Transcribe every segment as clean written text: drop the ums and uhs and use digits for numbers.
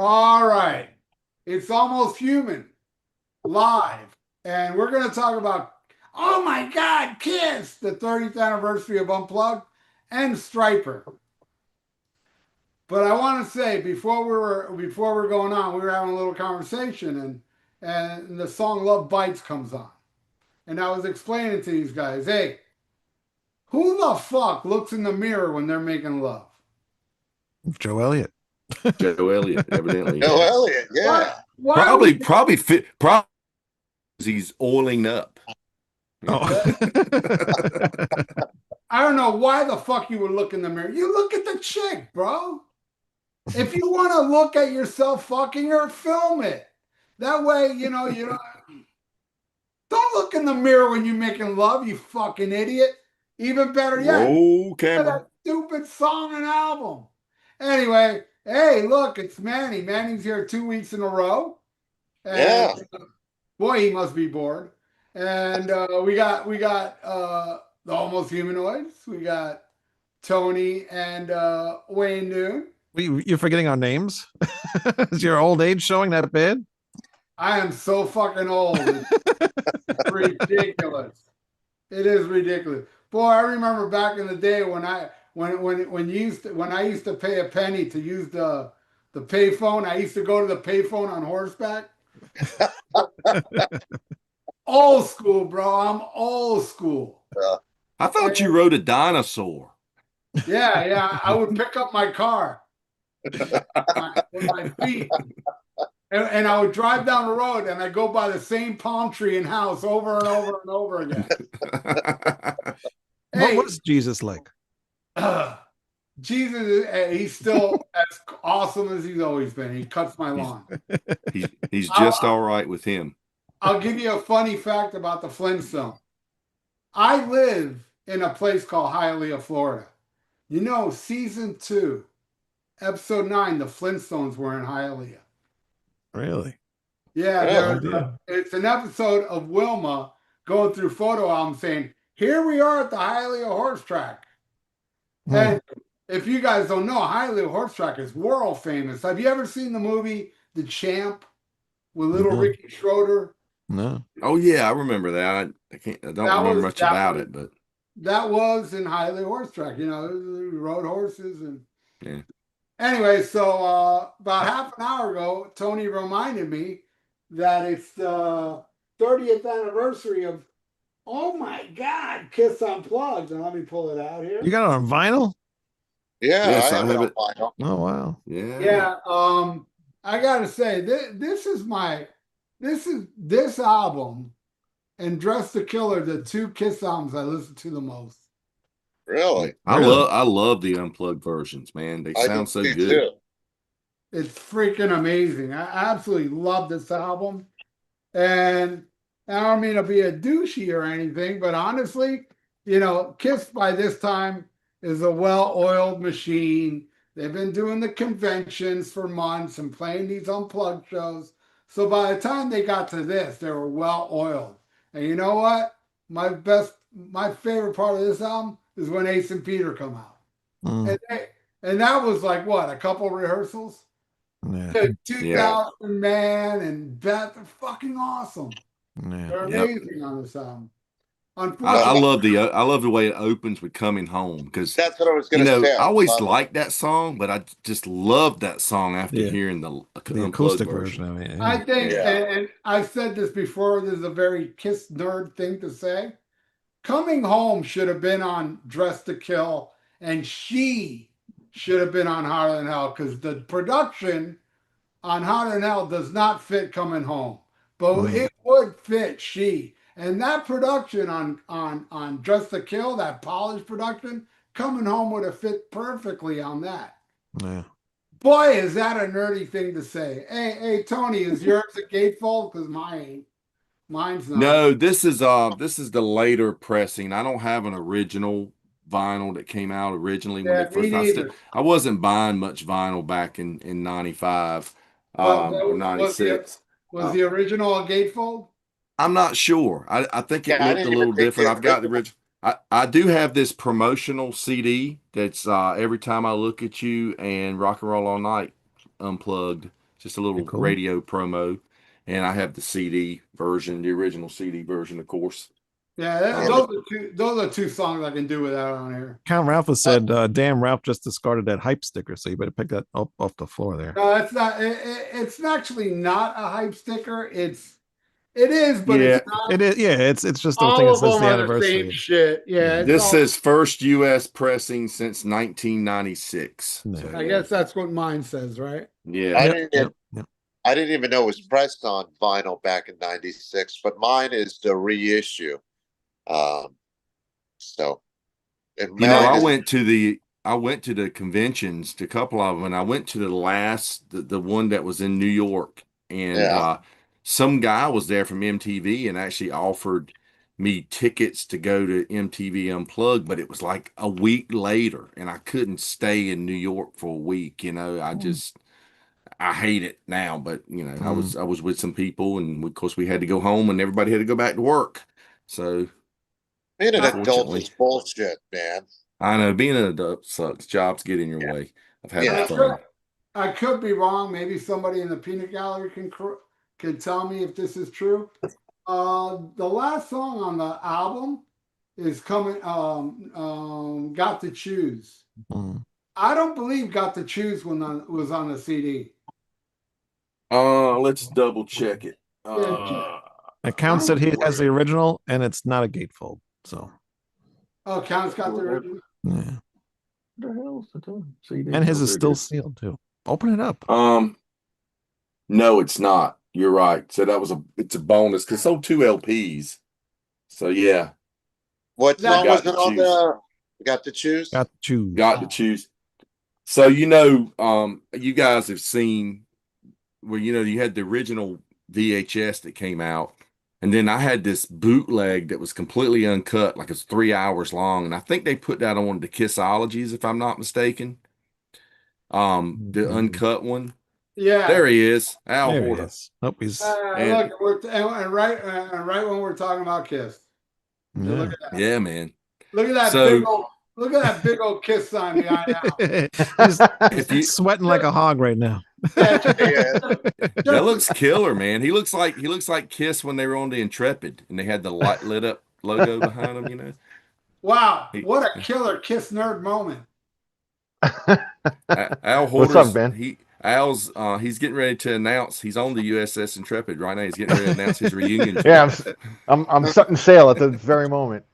All right. It's Almost Human live. And we're going to talk about, oh my God, Kiss, the 30th anniversary of Unplugged and Stryper. But I want to say before we're going on, we were having a little conversation and the song Love Bites comes on. And I was explaining to these guys, hey, who the fuck looks in the mirror when they're making love? Joe Elliott. Joe Elliott, evidently, Bill yeah. Elliott, Why yeah. why Probably, would probably fit. Probably he's oiling up. Oh. I don't know why the fuck you would look in the mirror. You look at the chick, bro. If you want to look at yourself fucking her, film it. That way, don't look in the mirror when you're making love, you fucking idiot. Even better yet, Roll camera. that stupid song and album. Anyway, hey, look, it's Manny. Manny's here 2 weeks in a row. And Yeah. boy, he must be bored. And we got the Almost Humanoids. We got Tony and Wayne Noon. You're forgetting our names? Is your old age showing that bad? I am so fucking old. It's ridiculous. It is ridiculous. Boy, I remember back in the day when I used to pay a penny to use the payphone. I used to go to the payphone on horseback. Old school, bro. I'm old school. I thought you rode a dinosaur. Yeah. I would pick up my car with my feet. And I would drive down the road and I'd go by the same palm tree and house over and over and over again. What was Jesus like? Jesus, he's still as awesome as he's always been. He cuts my lawn. He's just all right with him. I'll give you a funny fact about the Flintstones. I live in a place called Hialeah, Florida. You know, season 2, episode 9, the Flintstones were in Hialeah. Really? Yeah, it's an episode of Wilma going through photo album saying, here we are at the Hialeah Horse Track. And if you guys don't know, Hialeah Horse Track is world famous. Have you ever seen the movie The Champ with little Ricky Schroeder? No. Oh yeah, I remember that. I don't remember much about it, but that was in Hialeah Horse Track. You know, we rode horses and yeah. Anyway, so about half an hour ago, Tony reminded me that it's the 30th anniversary of, oh my God, Kiss Unplugged. And let me pull it out here. You got it on vinyl? Yeah, Yes, I have it on it. vinyl. Oh wow. Yeah. Yeah. I gotta say, this album and Dress the Killer, the two Kiss albums I listen to the most. Really? I love the unplugged versions, man. They sound so good. Too. It's freaking amazing. I absolutely love this album. And I don't mean to be a douchey or anything, but honestly, Kiss by this time is a well-oiled machine. They've been doing the conventions for months and playing these unplugged shows. So by the time they got to this, they were well-oiled. And you know what? My favorite part of this album is when Ace and Peter come out. And that was like, what, a couple rehearsals? Yeah. 2000 Man and Beth are fucking awesome. Yeah. They're amazing on this album. I love the way it opens with "Coming Home" because that's what I was going to say. I always liked that song, but I just loved that song after hearing the acoustic version of it. Yeah. I think, and I've said this before, this is a very Kiss nerd thing to say. Coming Home should have been on Dress to Kill, and She should have been on Hotter Than Hell, because the production on Hotter Than Hell does not fit Coming Home, but it would fit She. And that production on Dress to Kill, that polished production, Coming Home would have fit perfectly on that. Yeah. Boy, is that a nerdy thing to say. Hey, Tony, is yours a gatefold? Because mine's not. No, this is the later pressing. I don't have an original vinyl that came out originally when they first. I wasn't buying much vinyl back in 95 or 96. Was the original a gatefold? I'm not sure. I think it looked a little different. I've got the original. I do have this promotional CD that's Every Time I Look at You and Rock and Roll All Night Unplugged just a little Cool. radio promo. And I have the CD version, the original CD version, of course. Yeah, those are two songs I can do without on here. Count Ralph has said, damn, Ralph just discarded that hype sticker, so you better pick that up off the floor there. No, it's not. It's actually not a hype sticker. It is, but it's not. It is. Yeah, it's just the All thing that of says them the are the anniversary. same shit. Yeah, it's This all, says first U.S. pressing since 1996. Yeah. So, I guess that's what mine says, right? yeah. I didn't even know it was pressed on vinyl back in '96, but mine is the reissue. So, and You know, mine I is- went to the conventions, to a couple of them, and I went to the one that was in New York, and some guy was there from MTV and actually offered me tickets to go to MTV Unplugged, but it was like a week later, and I couldn't stay in New York for a week. You know, I hate it now, but you know, I was with some people, and of course we had to go home, and everybody had to go back to work. So being an adult unfortunately, is bullshit, man. I know being an adult sucks. Jobs get in your way of having fun. I could be wrong. Maybe somebody in the peanut gallery can tell me if this is true. The last song on the album is coming. Got to Choose. I don't believe Got to Choose was on the CD. Let's double check it. It counts that he has the original, and it's not a gatefold. So. Oh, Count's got the original. Yeah. What the hell is the CD? And his is still sealed too. Open it up. No, it's not. You're right. So it's a bonus because sold 2 LPs. So yeah. What song was it on the? Got to choose. Got to choose. So you guys have seen where you had the original VHS that came out, and then I had this bootleg that was completely uncut, like it's 3 hours long, and I think they put that on the Kissologies, if I'm not mistaken. The uncut one. Yeah, there he is, Al there Horta. He is. Oh, he's look, and right when we're talking about Kiss. Yeah. Look at that. Yeah, man. Look at that look at that big old Kiss sign behind Al. He's sweating like a hog right now. That looks killer, man. He looks like Kiss when they were on the Intrepid and they had the light lit up logo behind them, you know. Wow, what a killer Kiss nerd moment. Al Horta. What's up, Ben? He's getting ready to announce he's on the USS Intrepid right now. He's getting ready to announce his reunion. Yeah, I'm setting sail at the very moment.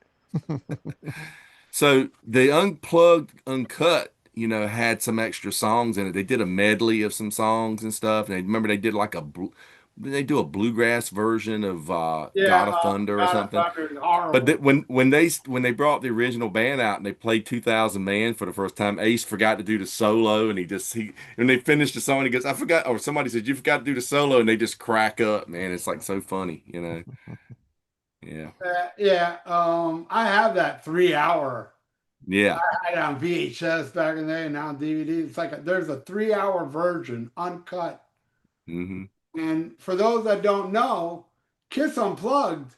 So the Unplugged Uncut, had some extra songs in it. They did a medley of some songs and stuff. And remember they did like they do a bluegrass version of God of Thunder or something. But when they brought the original band out and they played 2,000 Man for the first time, Ace forgot to do the solo, and when they finished the song, he goes, "I forgot," or somebody said, "You forgot to do the solo," and they just crack up, man. It's like so funny, Yeah. I have that 3 hour. Yeah. I had it on VHS back in the day, and now on DVD. It's like there's a 3 hour version, uncut. Mm-hmm. And for those that don't know, Kiss Unplugged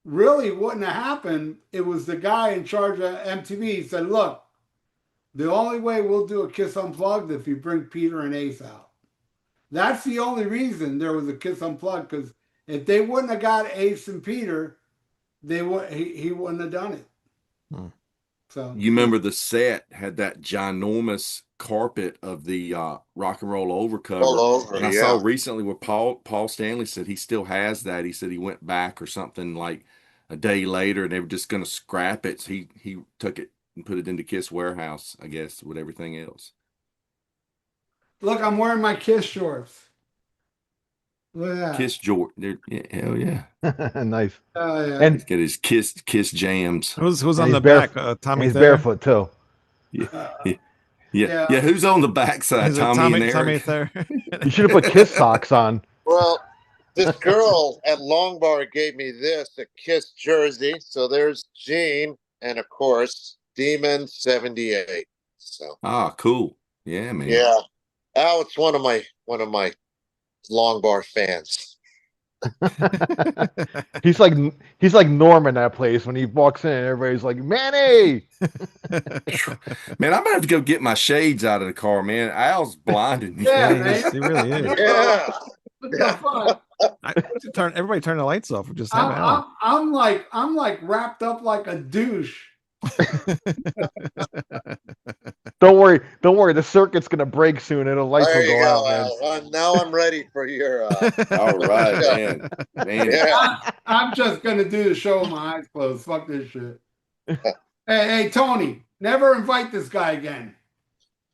really wouldn't have happened. It was the guy in charge of MTV. He said, "Look, the only way we'll do a Kiss Unplugged if you bring Peter and Ace out." That's the only reason there was a Kiss Unplugged, because if they wouldn't have got Ace and Peter, he wouldn't have done it. So you remember the set had that ginormous carpet of the rock and roll overcover. All over, and I saw recently where Paul Stanley said he still has that. He said he went back or something like a day later and they were just going to scrap it. So he took it and put it into Kiss warehouse, I guess, with everything else. Look, I'm wearing my Kiss shorts. Look at that. Kiss Jordan. Hell yeah. Nice. Yeah. And He's got his Kiss jams. Who's on he's the back? Tommy he's Thayer? barefoot too. Yeah. Who's on the backside? Is it Tommy and Eric? Tommy Thayer? You should have put Kiss socks on. Well, this girl at Longbar gave me a Kiss jersey. So there's Gene, and of course Demon 78. So cool. Yeah, man. yeah, Al, it's one of my Longbar fans. He's like Norm in that place when he walks in. Everybody's like, Manny. Man, I'm gonna have to go get my shades out of the car, man. Al's blinding me. Yeah, Yeah, man. he really is. Yeah. What the fuck? Everybody turn the lights off. Just have Al. I'm like wrapped up like a douche. Don't worry. The circuit's gonna break soon, and the lights There will you go go, out, man. Al. Now I'm ready for your. All right, Yeah. man. Yeah. I'm just gonna do the show with my eyes closed. Fuck this shit. Hey, Tony, never invite this guy again.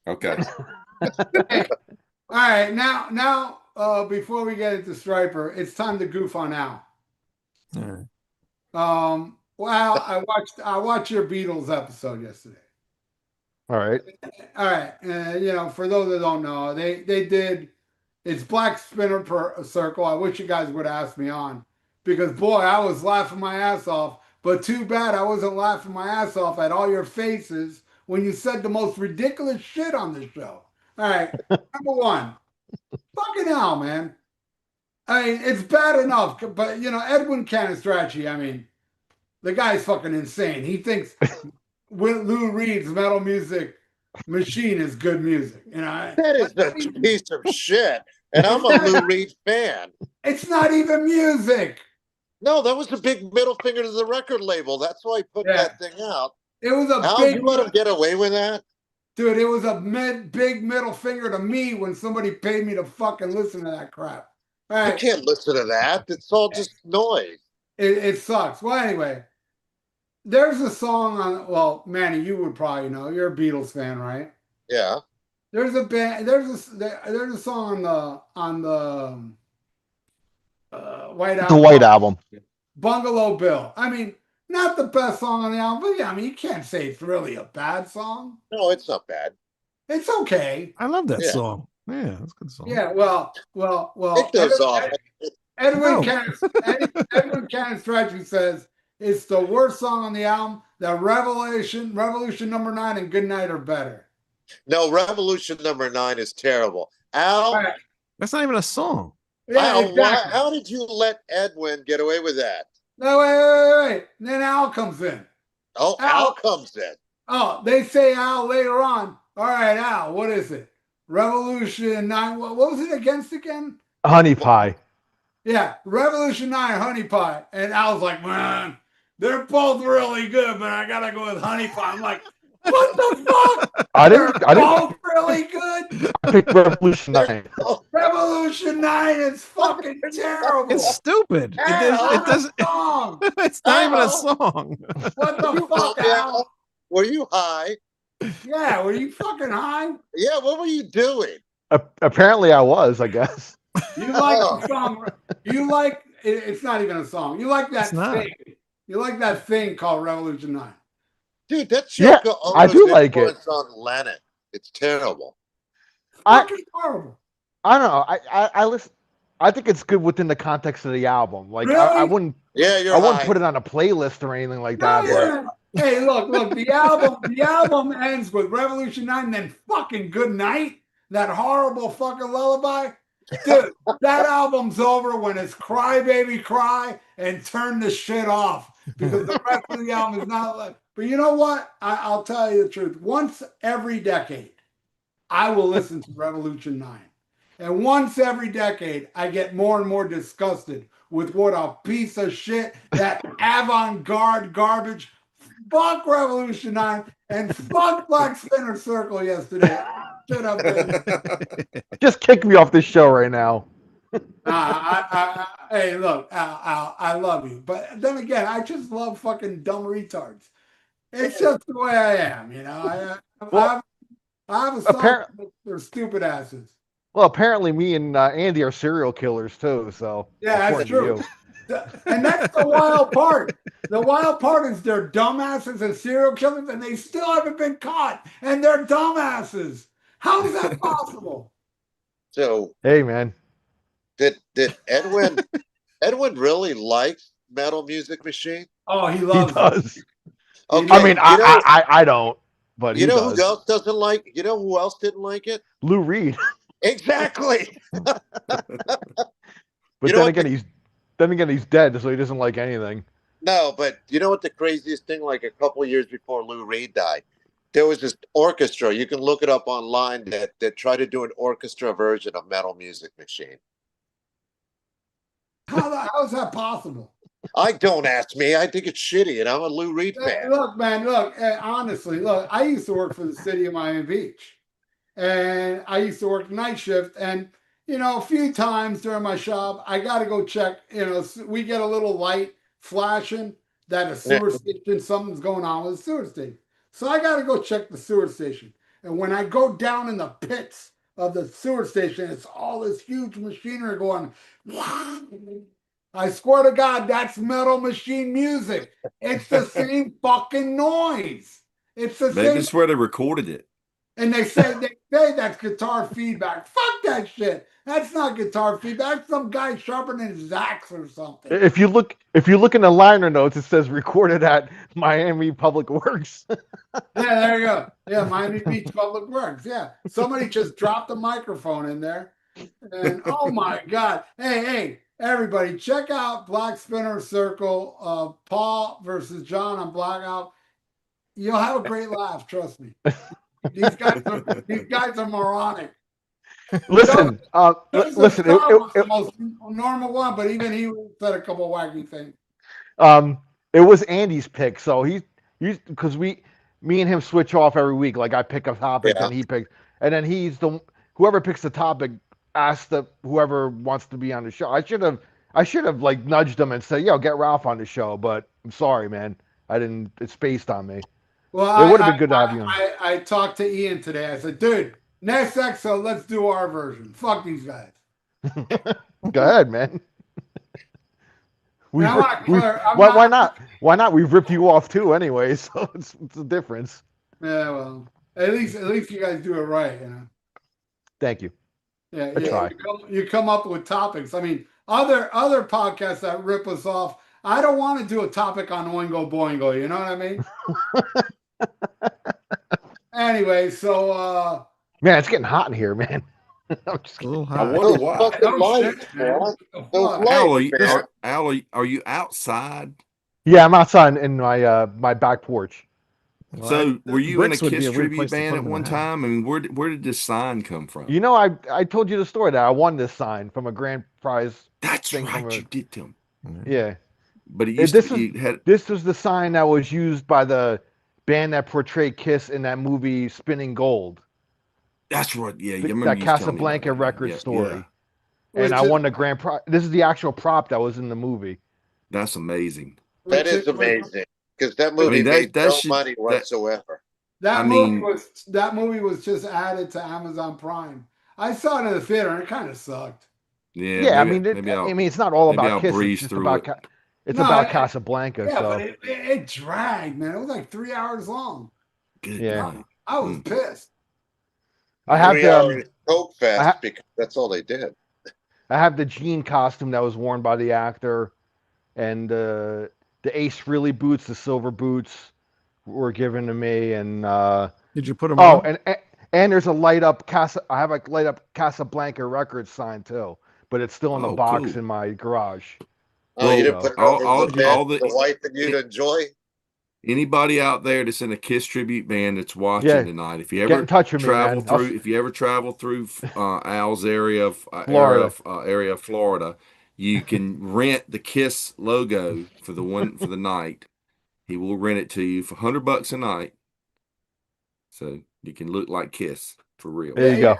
Okay. Hey, all right, now, before we get into Stryper, it's time to goof on Al. Well, I watched your Beatles episode yesterday. All right. All right, for those that don't know, they did. It's Black Spinner per Circle. I wish you guys would ask me on, because boy, I was laughing my ass off. But too bad I wasn't laughing my ass off at all your faces when you said the most ridiculous shit on the show. All right, number one, fucking hell, man. I mean, it's bad enough, but Edwin Canistracci, I mean, the guy's fucking insane. He thinks Lou Reed's Metal Music Machine is good music. That is a piece of shit. And I'm a Lou Reed fan. It's not even music. No, that was a big middle finger to the record label. That's why he put that thing out. It was a Al, big. you let him get away with that? Dude, it was a big middle finger to me when somebody paid me to fucking listen to that crap. All right. You can't listen to that. It's all just noise. It sucks. Well, anyway, there's a song on. Well, Manny, you would probably know. You're a Beatles fan, right? Yeah. There's a band. There's a song on the White Album. The White Album. Bungalow Bill. I mean, not the best song on the album, but yeah, I mean, you can't say it's really a bad song. No, it's not bad. It's okay. I love that song. Yeah, that's a good song. Yeah, well. It goes off. Edwin Canistracci says it's the worst song on the album. That Revolution number 9 and Good Night are better. No, Revolution number 9 is terrible. Al, Right. That's not even a song. Yeah, Al, exactly. how did you let Edwin get away with that? No, wait. Then Al comes in. Oh, Al comes in. Oh, they say Al later on. All right, Al, what is it? Revolution 9. What was it again? Honey Pie. Yeah, Revolution 9, Honey Pie. And Al's like, man, they're both really good, but I gotta go with Honey Pie. I'm like, what the fuck? I They're didn't. both really good. I picked Revolution 9. Revolution 9 is fucking terrible. It's stupid. It doesn't. Song. It's not even a song. What the fuck, Al? Were you high? Yeah, were you fucking high? Yeah, what were you doing? Apparently, I was. I guess. You like the song? You like it's not even a song. You like that thing? You like that thing called Revolution 9? Dude, that's I do like it. On Lennon. It's terrible. Fucking horrible. I don't know. I listen. I think it's good within the context of the album. Like Really? I wouldn't. Yeah, I wouldn't put it on a playlist or anything like that. Yeah. Hey, look, the album ends with Revolution 9, then fucking Good Night, that horrible fucking lullaby. Dude, that album's over when it's Cry Baby Cry and turn the shit off, because the rest of the album is not like. But you know what? I'll tell you the truth. Once every decade, I will listen to Revolution 9. And once every decade, I get more and more disgusted with what a piece of shit, that avant-garde garbage. Fuck Revolution 9 and fuck Black Spinner Circle yesterday. Shut up, baby. Just kick me off this show right now. Hey, look, Al, I love you. But then again, I just love fucking dumb retards. It's just the way I am, I have a song for stupid asses. Well, apparently me and Andy are serial killers too. So yeah, that's true. And that's the wild part. The wild part is they're dumbasses and serial killers, and they still haven't been caught, and they're dumbasses. How is that possible? So, hey, man, did Edwin really like Metal Music Machine? Oh, he loves he does. it. Okay, I mean, I don't, but you know does. who else doesn't like? You know who else didn't like it? Lou Reed. Exactly. But then again, then again, he's dead, so he doesn't like anything. No, but you know what the craziest thing? Like a couple years before Lou Reed died, there was this orchestra. You can look it up online that tried to do an orchestra version of Metal Music Machine. How is that possible? I don't ask me. I think it's shitty, and I'm a Lou Reed fan. Look, man, look, honestly, look, I used to work for the city of Miami Beach, and I used to work night shift. And, you know, a few times during my shop, I got to go check, you know, we get a little light flashing that a sewer station, something's going on with the sewer station. So I got to go check the sewer station. And when I go down in the pits of the sewer station, it's all this huge machinery going. I swear to God, that's Metal Machine music. It's the same fucking noise. It's the Maybe same. it's where they recorded it. And they say that's guitar feedback. Fuck that shit. That's not guitar feedback. That's some guy sharpening his axe or something. If you look in the liner notes, it says recorded at Miami Public Works. Yeah, there you go. Yeah, Miami Beach Public Works. Yeah, somebody just dropped a microphone in there, and oh my God! Hey, everybody, check out Black Spinner Circle. Paul versus John on Blackout. You'll have a great laugh. Trust me. These guys are moronic. Listen, listen. Was the most normal one, but even he said a couple wacky things. It was Andy's pick, so he's because me and him switch off every week. Like I pick a topic, and he picks, and then whoever picks the topic asks whoever wants to be on the show. I should have like nudged him and said, "Yo, get Ralph on the show," but I'm sorry, man. I didn't. It's spaced on me. Well, it would have been good to have you on. I talked to Ian today. I said, dude, next episode, let's do our version. Fuck these guys. Go ahead, man. Why not? Why not? We've ripped you off too, anyway. So it's a difference. Yeah, well, at least you guys do it right, you know. Thank you. Yeah, try. You come up with topics. I mean, other podcasts that rip us off. I don't want to do a topic on Oingo Boingo. You know what I mean? Anyway, so man, it's getting hot in here, man. I'm just a little hot. I wonder why. Al, are you outside? Yeah, I'm outside in my my back porch. Well, so were you in a Kiss tribute band at one time? I mean, where did this sign come from? You know, I told you the story that I won this sign from a grand prize. That's right, you did tell me. Yeah. But this was the sign that was used by the band that portrayed Kiss in that movie Spinning Gold. That's right. Yeah, you remember that Casablanca record story. Yeah. And I won the grand prize. This is the actual prop that was in the movie. That's amazing. That is amazing because that movie made no money whatsoever. That movie was just added to Amazon Prime. I saw it in the theater and it kind of sucked. Yeah, I mean, it's not all about Kiss. It's just about It's about Casablanca. Yeah, so. But it dragged, man. It was like 3 hours long. Good night. I was pissed. I have the Coke Fest because that's all they did. I have the jean costume that was worn by the actor, and the Ace Frehley boots, the silver boots, were given to me. And did you put them on? Oh, and there's a light up I have a light up Casablanca Records sign too, but it's still in the box in my garage. Oh, you didn't put it over the wife that you'd enjoy? Anybody out there that's in a Kiss tribute band that's watching tonight, if you ever if you ever travel through Al's area of Florida, you can rent the Kiss logo for the night. He will rent it to you for $100 a night, so you can look like Kiss for real. There you go.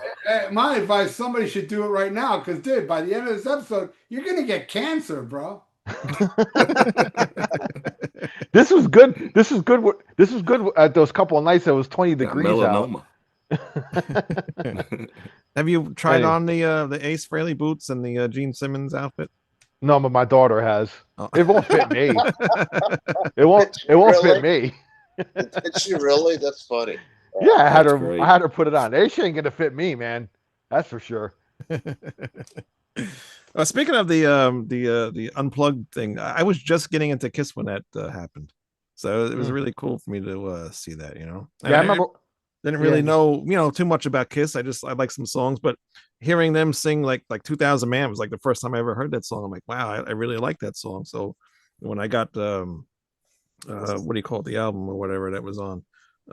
My advice: somebody should do it right now, because dude, by the end of this episode, you're gonna get cancer, bro. This was good. This is good. This was good at those couple of nights. It was 20 degrees melanoma. out. Have you tried on the Ace Frehley boots and the Gene Simmons outfit? No, but my daughter has. Oh. It won't fit me. It won't fit me. Did she really? That's funny. Yeah, I had her put it on. She ain't gonna fit me, man. That's for sure. Speaking of the unplugged thing, I was just getting into Kiss when that happened, so it was really cool for me to see that. You know, yeah, I remember. Didn't Yeah. really know, too much about Kiss. I like some songs, but hearing them sing like 2000 Man was like the first time I ever heard that song. I'm like, wow, I really like that song. So when I got what do you call it, the album or whatever that was on,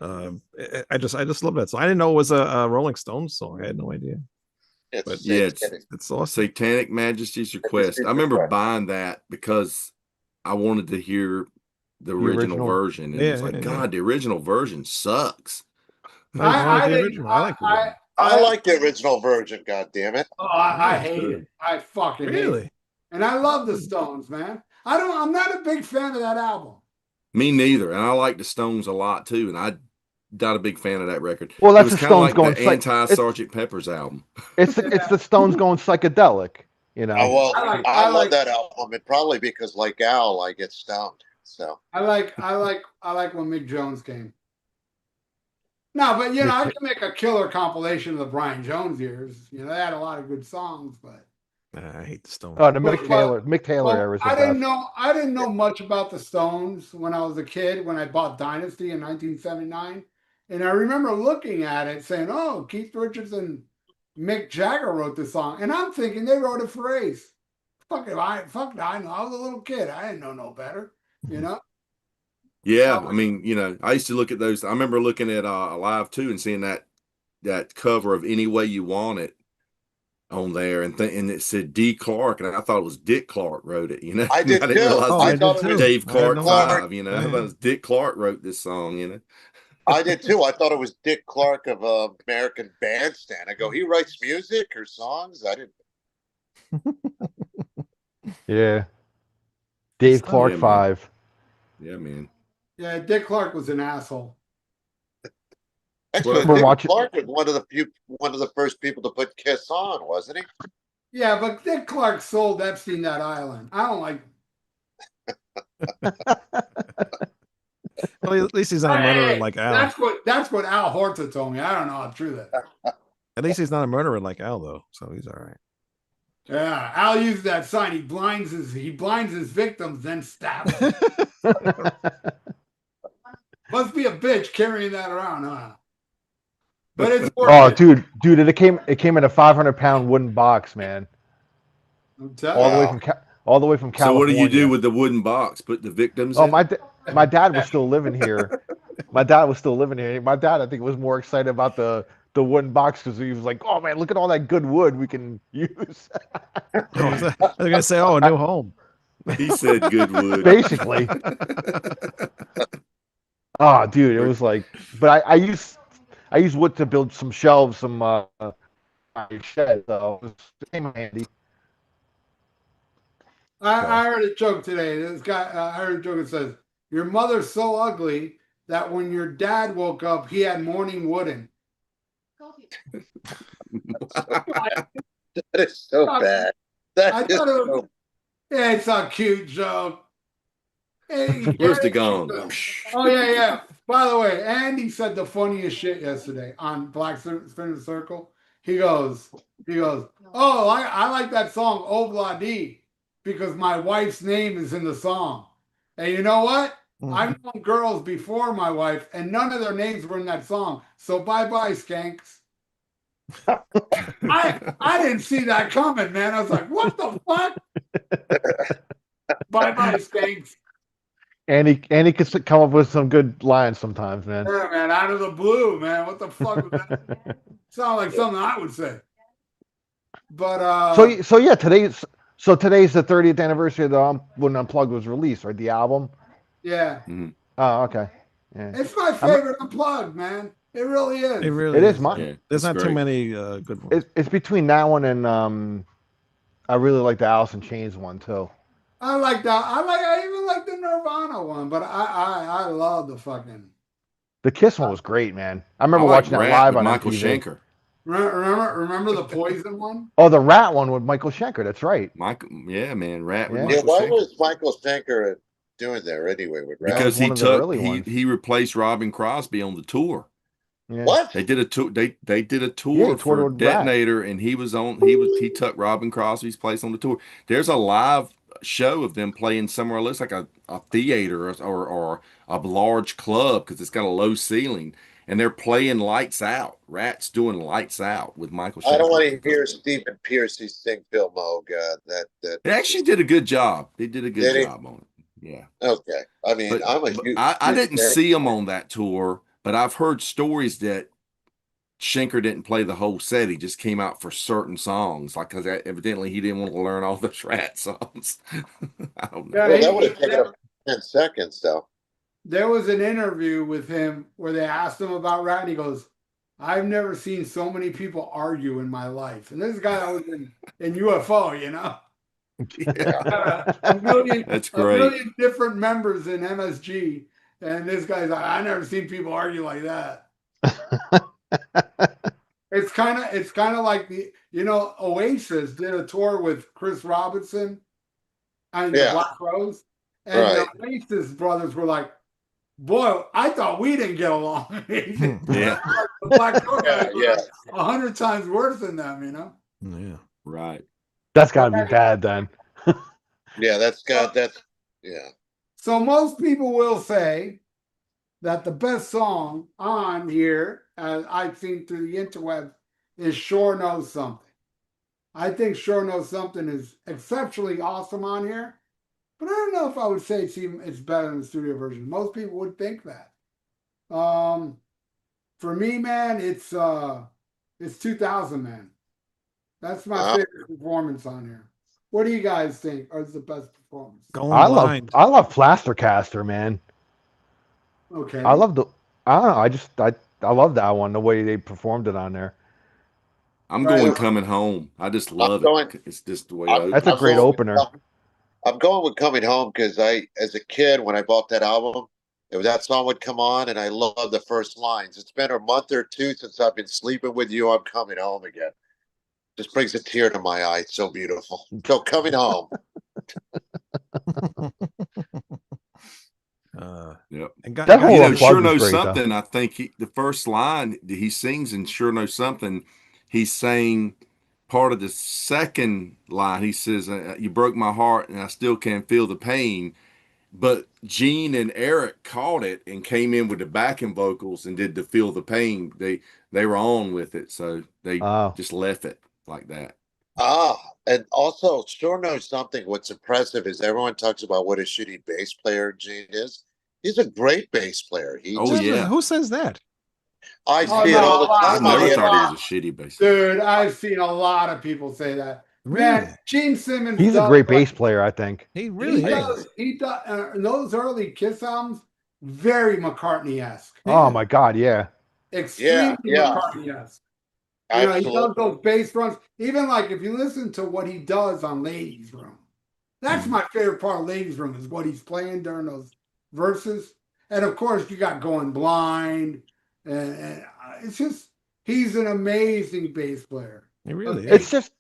I just love that song. I didn't know it was a Rolling Stones song. I had no idea. It's Yeah, It's awesome. Satanic Majesty's Request. I remember buying that because I wanted to hear the original original. version. And it was like, God, the original version sucks. Nice. I like I the think original. I like the original. I like the original version. God damn it! I That's hate good. it. I fucking hate it. Really? And I love the Stones, man. I'm not a big fan of that album. Me neither. And I like the Stones a lot too. And I'm not a big fan of that record. Well, It that's was the kind of Stones like going the anti-Sergeant Pepper's album. It's the Stones going psychedelic. You know. Oh well, I I love like that album, and probably because like Al, I get stoned. So I like when Mick Jones came. No, but I can make a killer compilation of the Brian Jones years. They had a lot of good songs, but I hate the Stones. Oh, the But- Mick Taylor well, era is the I didn't best. I didn't know much about the Stones when I was a kid when I bought Dynasty in 1979. And I remember looking at it saying, "Oh, Keith Richards and Mick Jagger wrote this song." And I'm thinking they wrote it for Ace. Fuck it, I know. I was a little kid. I didn't know no better, you know? Yeah, I mean, I used to look at those. I remember looking at Alive 2 and seeing that cover of Any Way You Want It on there, and it said D. Clark, and I thought it was Dick Clark wrote it. I did didn't too. realize Oh, it I was did thought it too. was Dave I had Clark no 5. idea. I thought it was Dick Clark wrote this song. I did too. I thought it was Dick Clark of American Bandstand. I go, he writes music or songs? I didn't. Yeah. Dave Clark Yeah, man. 5. Yeah, man. Yeah, Dick Clark was an asshole. Actually, Well, Dick watching- Clark was one of the first people to put Kiss on, wasn't he? Yeah, but Dick Clark sold Epstein that island. I don't like. Well, at least he's not a murderer like Al. That's what Al Horta told me. I don't know how true that is. At least he's not a murderer like Al, though, so he's all right. Yeah, Al used that sign. He blinds his victims, then stabs them. Must be a bitch carrying that around, huh? But it's worth Oh, it. dude, it came in a 500-pound wooden box, man. I'm telling All you. the way from all the way from So California. what do you do with the wooden box? Put the victims Oh, in? my dad was still living here. My dad, I think, was more excited about the wooden box because he was like, "Oh man, look at all that good wood we can use." They're gonna say, "Oh, a new home." He said Goodwood. Basically. Oh, dude, it was like, but I used wood to build some shelves, some shed, so it came handy. I heard a joke today. This guy, I heard a joke that says, "Your mother's so ugly that when your dad woke up, he had morning wooding." That is so bad. I That is thought it was- so Yeah, it's a cute joke. Hey, Where's the gun? Oh yeah. By the way, Andy said the funniest shit yesterday on Black Spinner Circle. He goes, "Oh, I like that song Obladi because my wife's name is in the song." And you know what? I've known girls before my wife, and none of their names were in that song. So bye, skanks. I didn't see that coming, man. I was like, "What the fuck?" Bye, skanks. And he could come up with some good lines sometimes, man. Yeah, man, out of the blue, man. What the fuck was that? Sound like something I would say. But So yeah, today's the 30th anniversary of the when Unplugged was released, right? The album. yeah, Oh, okay. Yeah. it's my favorite Unplugged, man. It really is. It really It is mine. Yeah, There's it's not too great. many good ones. It's between that one and I really like the Alice in Chains one too. I like that. I even like the Nirvana one, but I love the fucking. The Kiss one was great, man. I remember I like watching that Rat live with on Michael MTV. Schenker. Remember the Poison one? Oh, the Rat one with Michael Schenker. That's right. Yeah, man, Rat with Yeah. Yeah, Michael why Schenker. was Michael Schenker doing there anyway with Ralph? Because was one he of the took early ones. he replaced Robin Crosby on the tour. Yeah. What? They did a tour. They did a Yeah, tour he toured for with Rat. Detonator, and he took Robin Crosby's place on the tour. There's a live show of them playing somewhere. It looks like a theater or a large club because it's got a low ceiling, and they're playing Lights Out. Rat's doing Lights Out with Michael I don't want Shepard. to hear Stephen Piercy sing Phil Moog. That They actually did a good job. They did a good Did he? job on it. Yeah. Okay. I mean, But, I'm a but huge, I huge didn't fan. see him on that tour, but I've heard stories that Schenker didn't play the whole set. He just came out for certain songs, like because evidently he didn't want to learn all those Rat songs. I don't know. Yeah, Well, that would have taken up 10 seconds, though. there was an interview with him where they asked him about Rat, and he goes, "I've never seen so many people argue in my life." And this guy that was in UFO, you know, Yeah, that's a great. million different members in MSG, and this guy's like, "I never seen people argue like that." It's kind of like Oasis did a tour with Chris Robinson and the Yeah. Black Rose, and Right. the Oasis brothers were like, "Boy, I thought we didn't get along." Yeah, The Black Rose Yeah, guys were yeah. like 100 times worse than them, you know. Yeah. right. That's got to be bad then. Yeah, yeah. So most people will say that the best song on here, as I've seen through the interweb, is "Sure Knows Something." I think "Sure Knows Something" is exceptionally awesome on here, but I don't know if I would say it's better than the studio version. Most people would think that. For me, man, it's 2000, man. That's my Wow. favorite performance on here. What do you guys think is the best performance? Going I blind. love Plastercaster, man. Okay. I love I don't know. I love that one. The way they performed it on there. I'm Right going on. Coming Home. I just I'm love going- it. It's just the way it I'm- opens. That's a I'm great going- opener. I'm going with Coming Home because as a kid, when I bought that album, that song would come on, and I love the first lines. It's been a month or two since I've been sleeping with you. I'm coming home again. Just brings a tear to my eye. It's so beautiful. So Coming Home. Yep. And That whole You know, Unplugged Sure was Knows great, though. Something. I think the first line that he sings in Sure Knows Something, he's saying part of the second line. He says, "You broke my heart, and I still can feel the pain." But Gene and Eric caught it and came in with the backing vocals and did the "Feel the Pain." They were on with it, so they Oh. just left it like that. And also, Sure Knows Something. What's impressive is everyone talks about what a shitty bass player Gene is. He's a great bass player. Oh, yeah. Who says that? I Oh, see it no, all the a lot. I time. never a thought he lot. was a shitty bass. Dude, I've seen a lot of people say that. Really? Man, Gene Simmons. He's a does great like- bass player, I think. He really He is. does. He does. In those early Kiss albums, very McCartney-esque. Oh my God, yeah. Extremely Yeah. McCartney-esque. You know, he does Absolutely. those bass runs. Even like if you listen to what he does on Ladies Room, that's my favorite part of Ladies Room is what he's playing during those verses. And of course, you got Going Blind, and it's just he's an amazing bass player. He really Okay. It's just,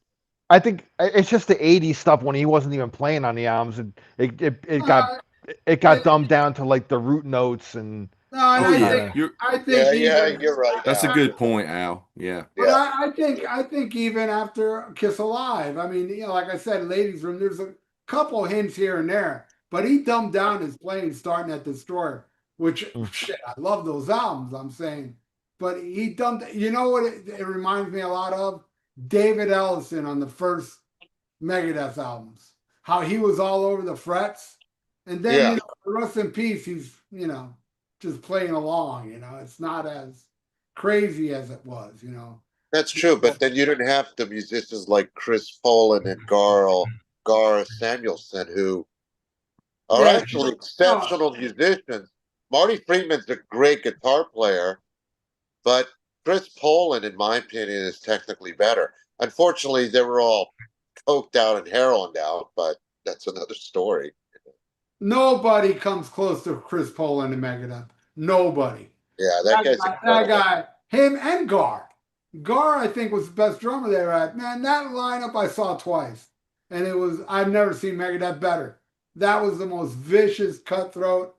I think it's just the '80s stuff when he wasn't even playing on the albums, and it got dumbed down to like the root notes and. No, and Oh, yeah. I think Yeah, even, you're right. That's a Al. good point, Al. Yeah. but Yeah. I think even after Kiss Alive, I mean, like I said, Ladies Room, there's a couple hints here and there, but he dumbed down his playing starting at Destroyer, which shit, I love those albums. I'm saying, but he dumbed. You know what? It reminds me a lot of David Ellison on the first Megadeth albums. How he was all over the frets, and then rest in peace. He's just playing along. It's not as crazy as it was. That's true, but then you didn't have the musicians like Chris Poland and Gar Samuelson, who are actually exceptional musicians. Marty Friedman's a great guitar player, but Chris Poland, in my opinion, is technically better. Unfortunately, they were all coked out and heroined out, but that's another story. Nobody comes close to Chris Poland and Megadeth. Nobody. Yeah, that guy's that guy, him and Gar. Gar, I think, was the best drummer they ever had. Man, that lineup I saw twice. And I've never seen Megadeth better. That was the most vicious, cutthroat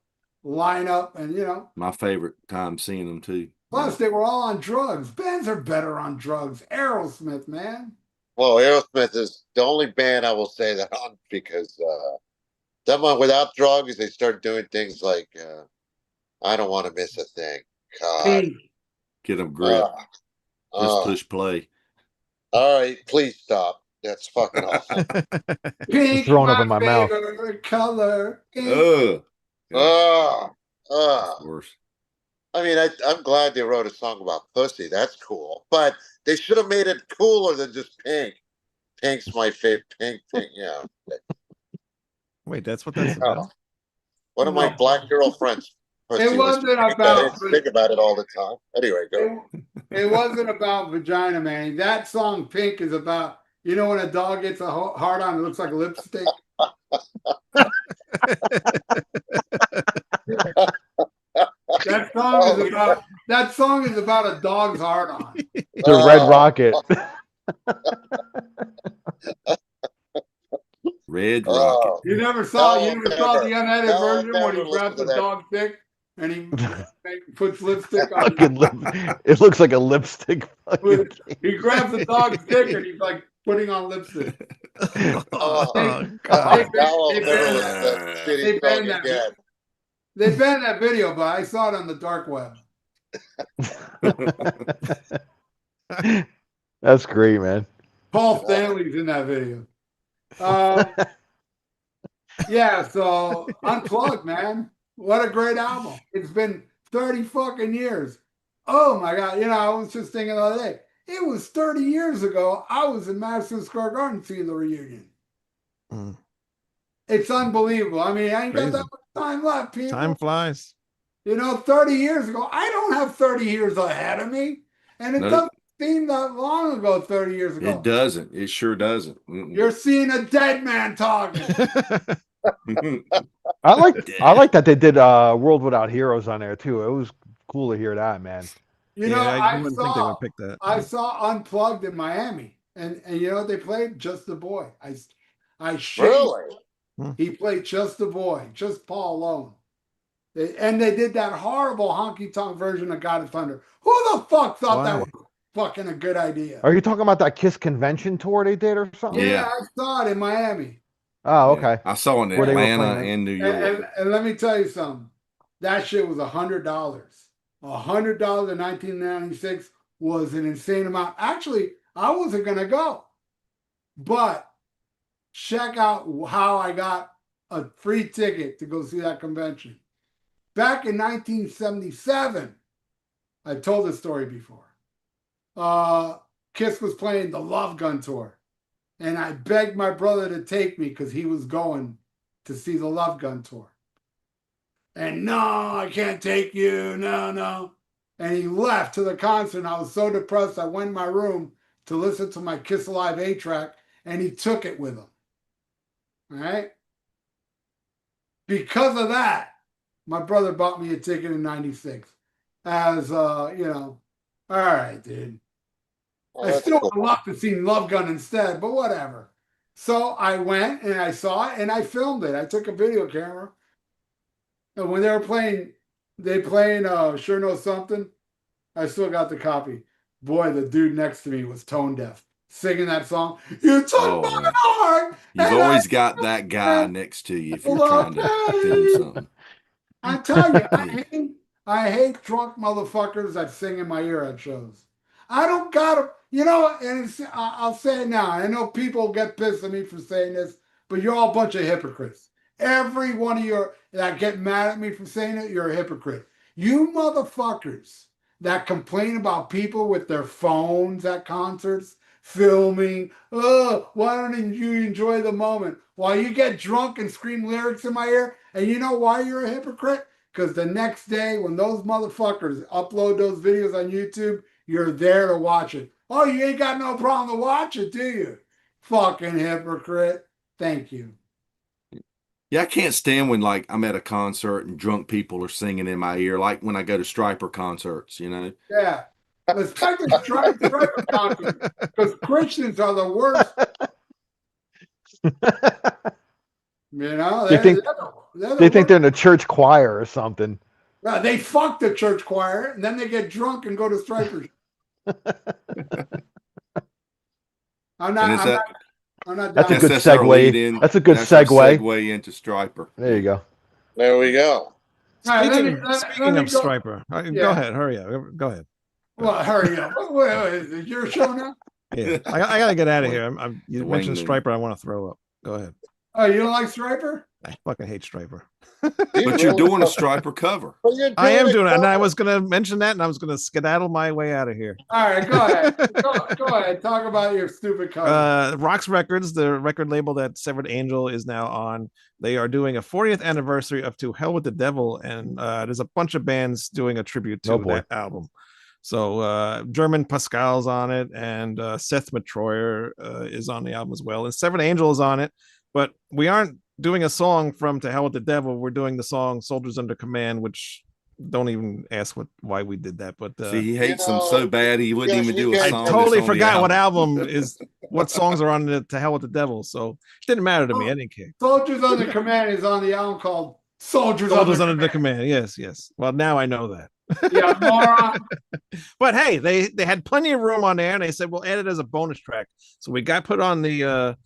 lineup. And, My favorite time seeing them, too. plus they were all on drugs. Bands are better on drugs. Aerosmith, man. Well, Aerosmith is the only band I will say that on because someone without drugs, they start doing things like I don't want to miss a thing. God. Pink. Get them grip. Uh, Just uh, push play. all right, please stop. That's fucking awful. Pink, throwing up my in my mouth. favorite color. Pink. Ugh. Yeah, Uh, worse. I mean, I'm glad they wrote a song about pussy. That's cool. But they should have made it cooler than just pink. Pink's my favorite. Pink, yeah. Wait, that's what that's Oh, about. one of my No. black girlfriends' pussy It was wasn't pink. I about. didn't think about it all the time. Anyway, go. It wasn't about vagina, man. That song "Pink" is about, you know, when a dog gets a hard on, it looks like lipstick. That song is about a dog's hard on. The Red Rocket. Red Oh. Rocket. You never saw No, never. the unedited No, version when he never grabs listened to the that. dog's dick and he puts lipstick on Fucking it looks like a lipstick. it. He grabs the dog's dick and he's like putting on lipstick. Oh, They- God. Now I'll they never banned listen to that They shitty banned song that. again. They banned that video, but I saw it on the dark web. That's great, man. Paul Stanley's in that video. Yeah, so Unplugged, man. What a great album. It's been 30 fucking years. Oh my God. You know, I was just thinking the other day, it was 30 years ago. I was in Madison Square Garden seeing the reunion. Mm. It's unbelievable. I mean, I ain't got Crazy. that much time left, people. Time flies. You know, 30 years ago, I don't have 30 years ahead of me. And it No. doesn't seem that long ago, 30 years ago. It doesn't. It sure doesn't. Mm-mm. You're seeing a dead man talking. I like that they did World Without Heroes on there too. It was cool to hear that, man. You know, I wouldn't think they would pick that. I saw Unplugged in Miami, and you know what they played? Just the Boy. I Really? He played Just the Boy, just Paul alone. And they did that horrible honky tonk version of God of Thunder. Who the fuck thought that Wow. was fucking a good idea? Are you talking about that Kiss convention tour they did or something? Yeah, Yeah. I saw it in Miami. Oh, Yeah. okay. I saw it in Where they were Atlanta playing. and New York. And let me tell you something. That shit was $100. $100 in 1996 was an insane amount. Actually, I wasn't gonna go, but check out how I got a free ticket to go see that convention. Back in 1977, I've told this story before. Kiss was playing the Love Gun tour, and I begged my brother to take me because he was going to see the Love Gun tour. And no, I can't take you. No. And he left to the concert. And I was so depressed. I went in my room to listen to my Kiss Alive 8-track, and he took it with him. All right. Because of that, my brother bought me a ticket in 96. As you know, all right, dude. Oh, I that's still cool. would love to see Love Gun instead, but whatever. So I went and I saw it and I filmed it. I took a video camera. And when they playing Sure Know Something, I still got the copy. Boy, the dude next to me was tone deaf, singing that song. You took Oh, my yeah. heart. You've and always I got that guy next to you if you're love trying to film you." something. I tell you, I hate drunk motherfuckers that sing in my ear at shows. I don't gotta, you know, and I'll say it now. I know people get pissed at me for saying this, but you're all a bunch of hypocrites. Every one of you that get mad at me for saying it, you're a hypocrite. You motherfuckers that complain about people with their phones at concerts, filming, oh, why don't you enjoy the moment? While you get drunk and scream lyrics in my ear, and you know why you're a hypocrite? Because the next day when those motherfuckers upload those videos on YouTube, you're there to watch it. Oh, you ain't got no problem to watch it, do you? Fucking hypocrite. Thank you. Yeah, I can't stand when like I'm at a concert and drunk people are singing in my ear, like when I go to Stryper concerts, you know. Yeah. Especially Stryper concerts, because Christians are the worst. You know, They think they're in a church choir or something. They fuck the church choir and then they get drunk and go to Stryper. I'm not That's a down. good That's our lead in. segue. That's a good That's our segue. segue into Stryper. There you go. There we go. All right, Speaking let of me go. Stryper, Yeah. go ahead, hurry up, go ahead. Well, hurry up. Wait, is it your show now? Yeah, I gotta get out of here. You The mentioned wingman. Stryper. I want to throw up. Go ahead. Oh, you don't like Stryper? I fucking hate Stryper. But you're doing a Stryper cover. Well, you're I am a doing it, and I cover. was gonna mention that, and I was gonna skedaddle my way out of here. All right, go ahead. Go ahead. Talk about your stupid cover. Rocks Records, the record label that Severed Angel is now on, they are doing a 40th anniversary of To Hell with the Devil, and there's a bunch of bands doing a tribute to that album. So German Pascal's on it, and Seth Matroyer is on the album as well, and Severed Angel is on it. But we aren't doing a song from To Hell with the Devil. We're doing the song Soldiers Under Command, which don't even ask why we did that. But see, he hates them so bad he wouldn't even do a I song. totally forgot what album is, what songs are on the To Hell with the Devil. So it didn't matter to me. I didn't care. Soldiers Under Command is on the album called Soldiers Under the Command. Yes. Well, now I know that. Yeah, moron. But hey, they had plenty of room on there, and they said we'll add it as a bonus track. So we got put on the As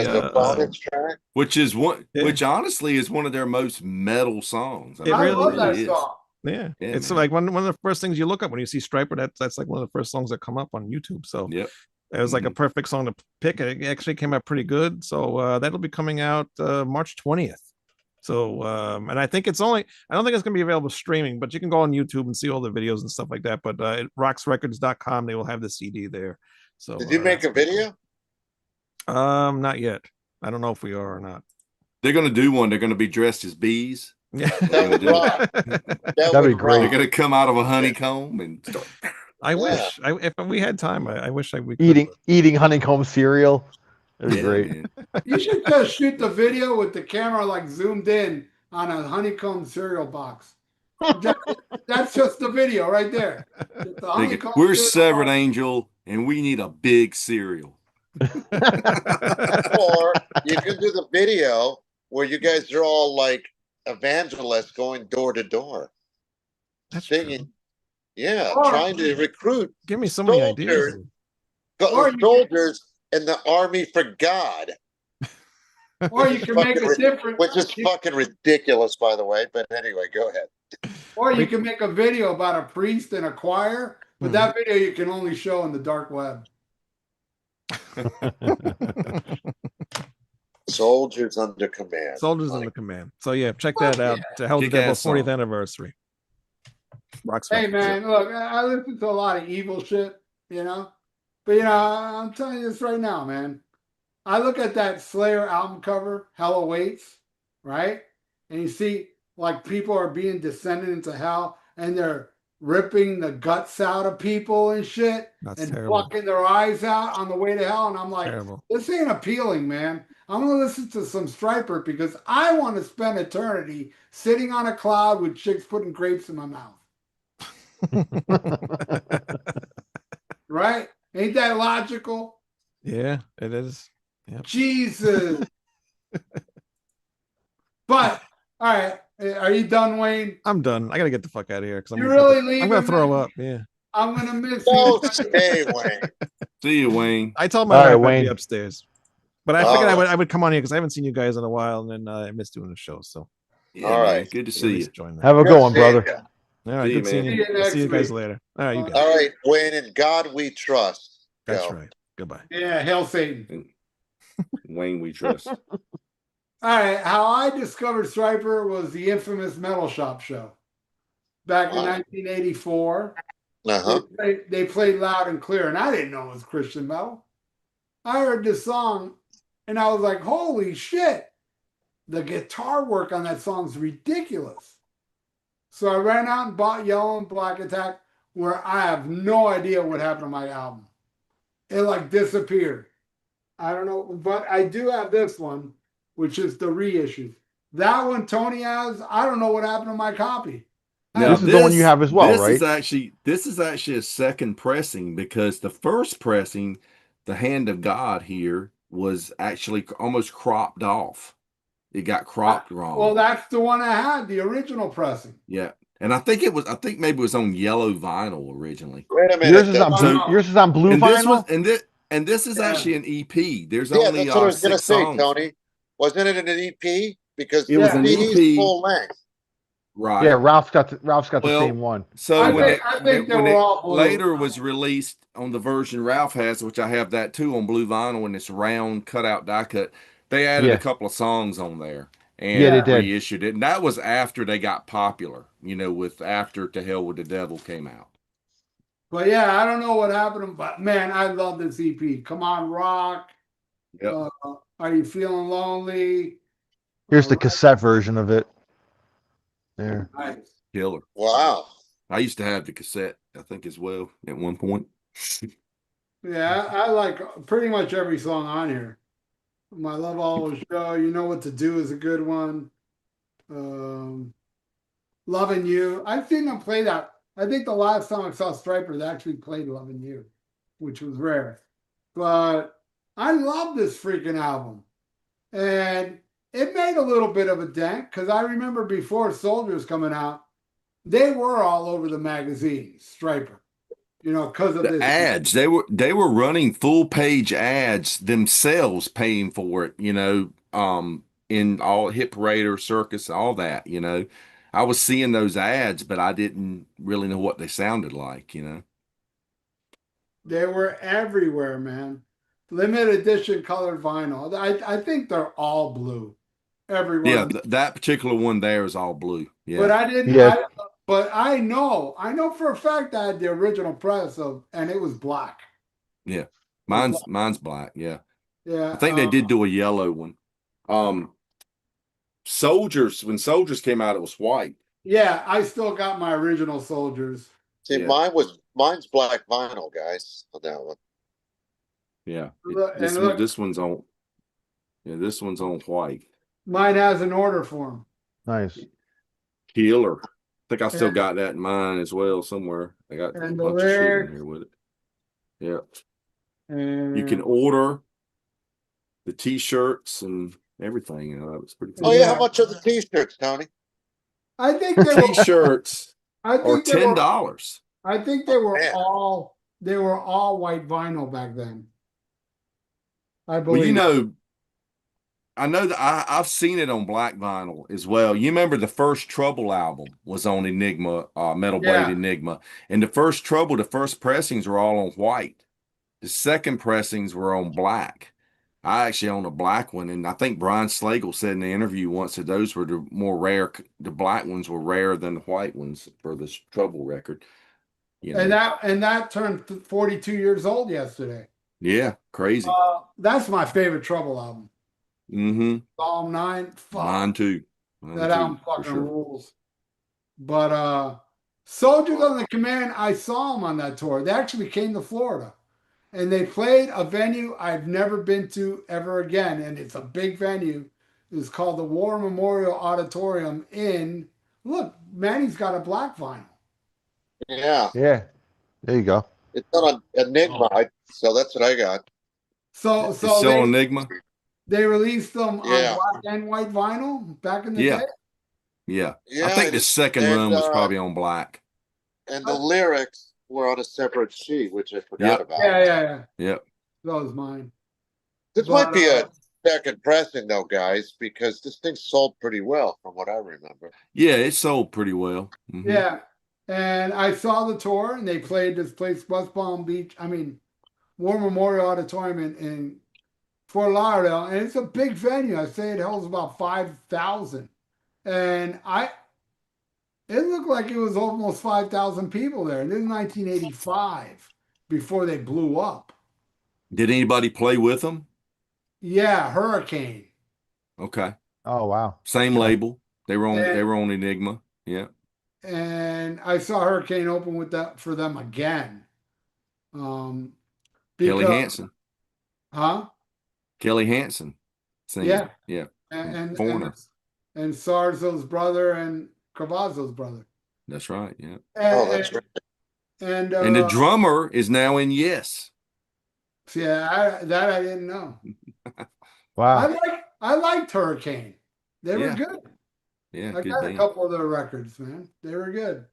a bonus track? which honestly is one of their most metal songs. It really love that is. song. Yeah, Yeah, it's man. like one of the first things you look up when you see Stryper. That's like one of the first songs that come up on YouTube. So Yep. it was like a perfect song to pick. It actually came out pretty good. So that'll be coming out March 20th. So and I think I don't think it's gonna be available streaming, but you can go on YouTube and see all the videos and stuff like that. But at rocksrecords.com, they will have the CD there. So Did you make a video? Not yet. I don't know if we are or not. They're gonna do one. They're gonna be dressed as bees. Yeah. That would rock. That'd be great. They're gonna come out of a honeycomb and start. I wish if we had time, I wish we could. Eating honeycomb cereal. That'd be great. Man. You should just shoot the video with the camera like zoomed in on a honeycomb cereal box. That's just the video right there. The honeycomb We're cereal Severed box. Angel, and we need a big cereal. Or you can do the video where you guys are all like evangelists going door to door. That's Singing. true. Yeah, Or- trying to recruit Give me so many soldiers. ideas. Or you- soldiers in the army for God. Or you can make a different. Which is fucking ridiculous, by the way. But anyway, go ahead. Or you can make a video about a priest and a choir, but that video you can only show on the dark web. Soldiers Under Command. Soldiers Under Command. So yeah, check that out. To Hell with the Devil Kick-ass song. 40th anniversary. Rocks Hey Records. man, look, I listen to a lot of evil shit, but I'm telling you this right now, man. I look at that Slayer album cover, Hell Awaits, right? And you see like people are being descended into hell and they're ripping the guts out of people and shit. That's and terrible. plucking their eyes out on the way to hell. And I'm like, Terrible. this ain't appealing, man. I'm going to listen to some Stryper because I want to spend eternity sitting on a cloud with chicks putting grapes in my mouth. Right? Ain't that logical? Yeah, it is. Yep. Jesus. But, all right. Are you done, Wayne? I'm done. I gotta get the fuck out of here because You really leaving? I'm gonna throw man? up. Yeah. I'm going to miss No, you. stay, Wayne. See you, Wayne. I told my All right, wife I'd be Wayne. upstairs, but I figured I would come on here because I haven't seen you guys in a while, and then I missed doing the show. So Yeah, All man. right. Good to at see you. least join that. Have a good one, brother. All right, See you, good seeing man. you. See you I'll see you next guys week. later. All right, you guys. All right, Wayne, in God we trust. That's Go. right. Goodbye. Yeah, hell Satan. Wayne, we trust. All right, how I discovered Stryper was the infamous Metal Shop show back in Wow. 1984. Uh-huh. They played loud and clear, and I didn't know it was Christian metal. I heard this song, and I was like, holy shit. The guitar work on that song is ridiculous. So I ran out and bought Yellow and Black Attack, where I have no idea what happened to my album. It like disappeared. I don't know, but I do have this one, which is the reissue. That one Tony has, I don't know what happened to my copy. Now, This is the one you have as well, this right? This is actually a second pressing because the first pressing, the Hand of God here, was actually almost cropped off. It got cropped wrong. Well, that's the one I had, the original pressing. Yeah. And I think maybe it was on yellow vinyl originally. Wait a minute. Yours is on blue. So- Yours is on blue And this was vinyl. this is Yeah. actually an EP. There's Yeah, only that's what I was going to 6 say, songs. Tony. Wasn't it an EP? Because It was an CD's EP. full length. Right. Yeah, Ralph's got the Well, same one. So I when think- it I when think it, they when were it all blue. later was released on the version Ralph has, which I have that too on blue vinyl, and it's round cutout die cut, they added a Yeah. couple of songs on there Yeah, they and did. reissued it. And that was after they got popular, with after To Hell with the Devil came out. But yeah, I don't know what happened, but man, I love this EP. Come on, Rock. Yep. Are You Feeling Lonely? Here's the cassette version of it. There. Nice. Killer. Wow. I used to have the cassette, I think, as well at one point. Yeah, I like pretty much every song on here. My Love Always Show, You Know What to Do is a good one. Loving You. I've seen them play that. I think the last time I saw Stryper, they actually played Loving You, which was rare. But I love this freaking album. And it made a little bit of a dent because I remember before Soldiers coming out, they were all over the magazines, Stryper, because of The this. ads, they were running full page ads themselves, paying for it, in all Hit Parade or Circus, all that, I was seeing those ads, but I didn't really know what they sounded like, They were everywhere, man. Limited edition colored vinyl. I think they're all blue. Everyone. Yeah, that particular one there is all blue. Yeah. But I didn't. Yeah. But I know for a fact I had the original press and it was black. Yeah. Mine's black. Yeah. Yeah. I think they did do a yellow one. Soldiers, when Soldiers came out, it was white. Yeah, I still got my original Soldiers. See, Yeah. mine's black vinyl, guys, on that one. Yeah. Look, This one's on. Yeah, this one's on white. mine has an order form. Nice. Killer. I think I still got that in mine as well somewhere. I got a And the bunch of shit in lyrics. here with it. Yeah. And You can order the t-shirts and everything. That was pretty cool. Oh yeah, how much are the T-shirts, Tony? I think they were. T-shirts I are think they were. $10. I think they were Man. all white vinyl back then. I Well, believe. I know that I've seen it on black vinyl as well. You remember the first Trouble album was on Enigma, Metal Blade Yeah. Enigma. And the first Trouble, the first pressings were all on white. The second pressings were on black. I actually own a black one, and I think Brian Slagle said in the interview once that those were the more rare. The black ones were rarer than the white ones for this Trouble record. And that turned 42 years old yesterday. Yeah, crazy. That's my favorite Trouble album. Mm-hmm. Psalm 9. Fuck. Mine too. That album fucking rules. But Soldiers on the Command, I saw them on that tour. They actually came to Florida. And they played a venue I've never been to ever again. And it's a big venue. It's called the War Memorial Auditorium look, Manny's got a black vinyl. Yeah, Yeah. There you go. it's on Enigma, so that's what I got. So It's still Enigma. they released them Yeah. on black and white vinyl back in the Yeah. day. Yeah. Yeah, I think the second run was probably on black. And the lyrics were on a separate sheet, which I forgot about. Yeah. Yep. That was mine. This But, might be a second pressing, though, guys, because this thing sold pretty well, from what I remember. Yeah, it sold pretty well. Mhm. Yeah. And I saw the tour and they played this place, West Palm Beach. War Memorial Auditorium in Fort Lauderdale. And it's a big venue. I say it holds about 5,000. And it looked like it was almost 5,000 people there. And this is 1985 before they blew up. Did anybody play with them? Yeah, Hurricane. Okay. Oh wow. Same label. They were And- on Enigma. Yeah. And I saw Hurricane open with that for them again. Kelly Because- Hansen. Huh? Kelly Hansen. Singing. Yeah. Yeah. And Foreigner. Sarzo's brother and Cavazzo's brother. That's right. Yeah. Oh, that's right. And the drummer is now in Yes. yeah, that I didn't know. Wow. I liked Hurricane. They were Yeah. good. Yeah. I Good got a band. couple of their records, man. They were good.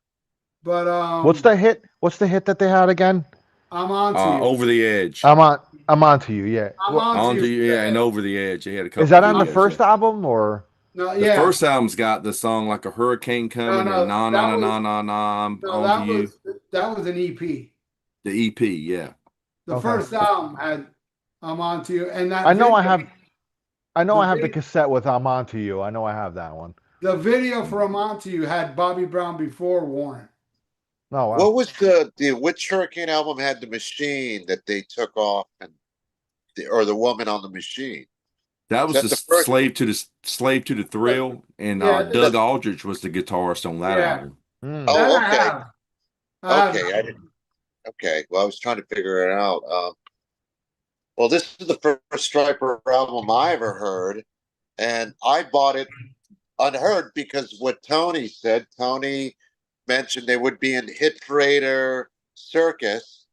But What's the hit? What's the hit that they had again? I'm on to you. Over the Edge. I'm on to you. Yeah. I'm on On to to you. yeah, and Over the Edge. They had a couple. Is that on the videos, first yeah. album or? No, The yeah, first album's got the song like a hurricane coming and no, na na na na na na I'm no, on to you. that was an EP. The EP, yeah. The Okay. first album had "I'm On to You," and that I know I video, have. I know the I have the video, cassette with "I'm On to You." I know I have that one. the video for "I'm On to You" had Bobby Brown before Warren. Oh wow. What was the which Hurricane album had the machine that they took off or the woman on the machine? That Is was that the the first? Slave to the Thrill, and Yeah, Doug Aldrich was the guitarist on that yeah, album. Mm. that Oh, I okay, have. I have okay. that I one. didn't. Okay, well, I was trying to figure it out. Well, this is the first Stryper album I ever heard, and I bought it unheard because what Tony said. Tony mentioned they would be in Hit Parader Circus,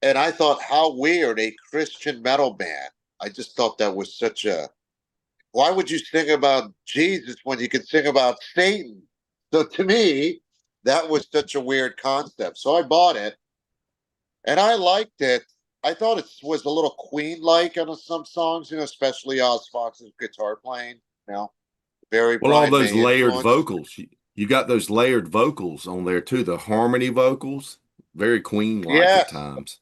and I thought, how weird, a Christian metal band. I just thought that was such a. Why would you sing about Jesus when you can sing about Satan? So to me, that was such a weird concept. So I bought it, and I liked it. I thought it was a little Queen-like on some songs, especially Oz Fox's guitar playing. Very Well, all Brian those May layered influence. vocals, you got those layered vocals on there too. The harmony vocals, very Queen-like at Yes, times.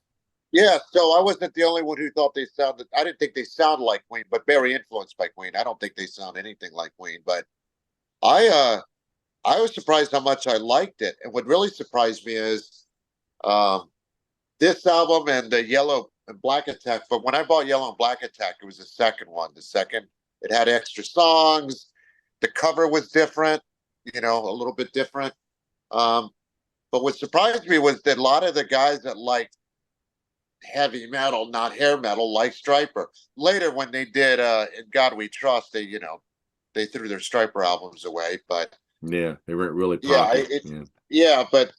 yeah. So I wasn't the only one who thought they sounded. I didn't think they sounded like Queen, but very influenced by Queen. I don't think they sound anything like Queen, but I uh I was surprised how much I liked it. And what really surprised me is um, this album and the Yellow and Black Attack. But when I bought Yellow and Black Attack, it was the second one. The second, it had extra songs. The cover was different, a little bit different. Um, but what surprised me was that a lot of the guys that liked heavy metal, not hair metal, like Stryper. Later, when they did "In God We Trust," they threw their Stryper albums away. But Yeah, they weren't really yeah, popular. Yeah. yeah, but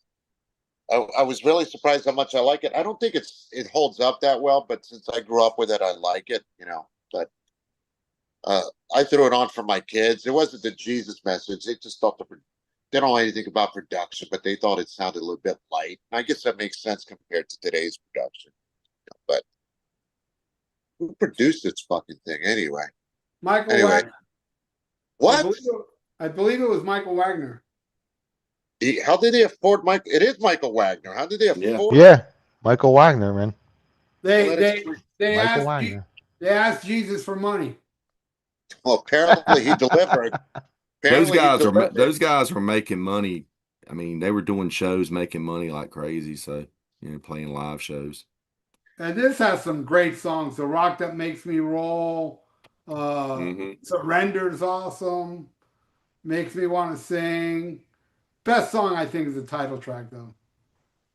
I was really surprised how much I like it. I don't think it holds up that well, but since I grew up with it, I like it. But uh, I threw it on for my kids. It wasn't the Jesus message. They just thought they don't know anything about production, but they thought it sounded a little bit light. And I guess that makes sense compared to today's production. But who produced this fucking thing anyway? Michael Anyway, Wagner. what? I believe it was Michael Wagner. How did they afford Mike? It is Michael Wagner. How did they afford? Yeah, Michael Wagner, man. They Well, they they Michael asked Wagner. they asked Jesus for money. Well, apparently he delivered. Those Apparently he guys are delivered. those guys were making money. I mean, they were doing shows, making money like crazy. So, playing live shows. And this has some great songs. The Rock That Makes Me Roll. Surrender's awesome. Makes Me Want to Sing. Best song I think is the title track though.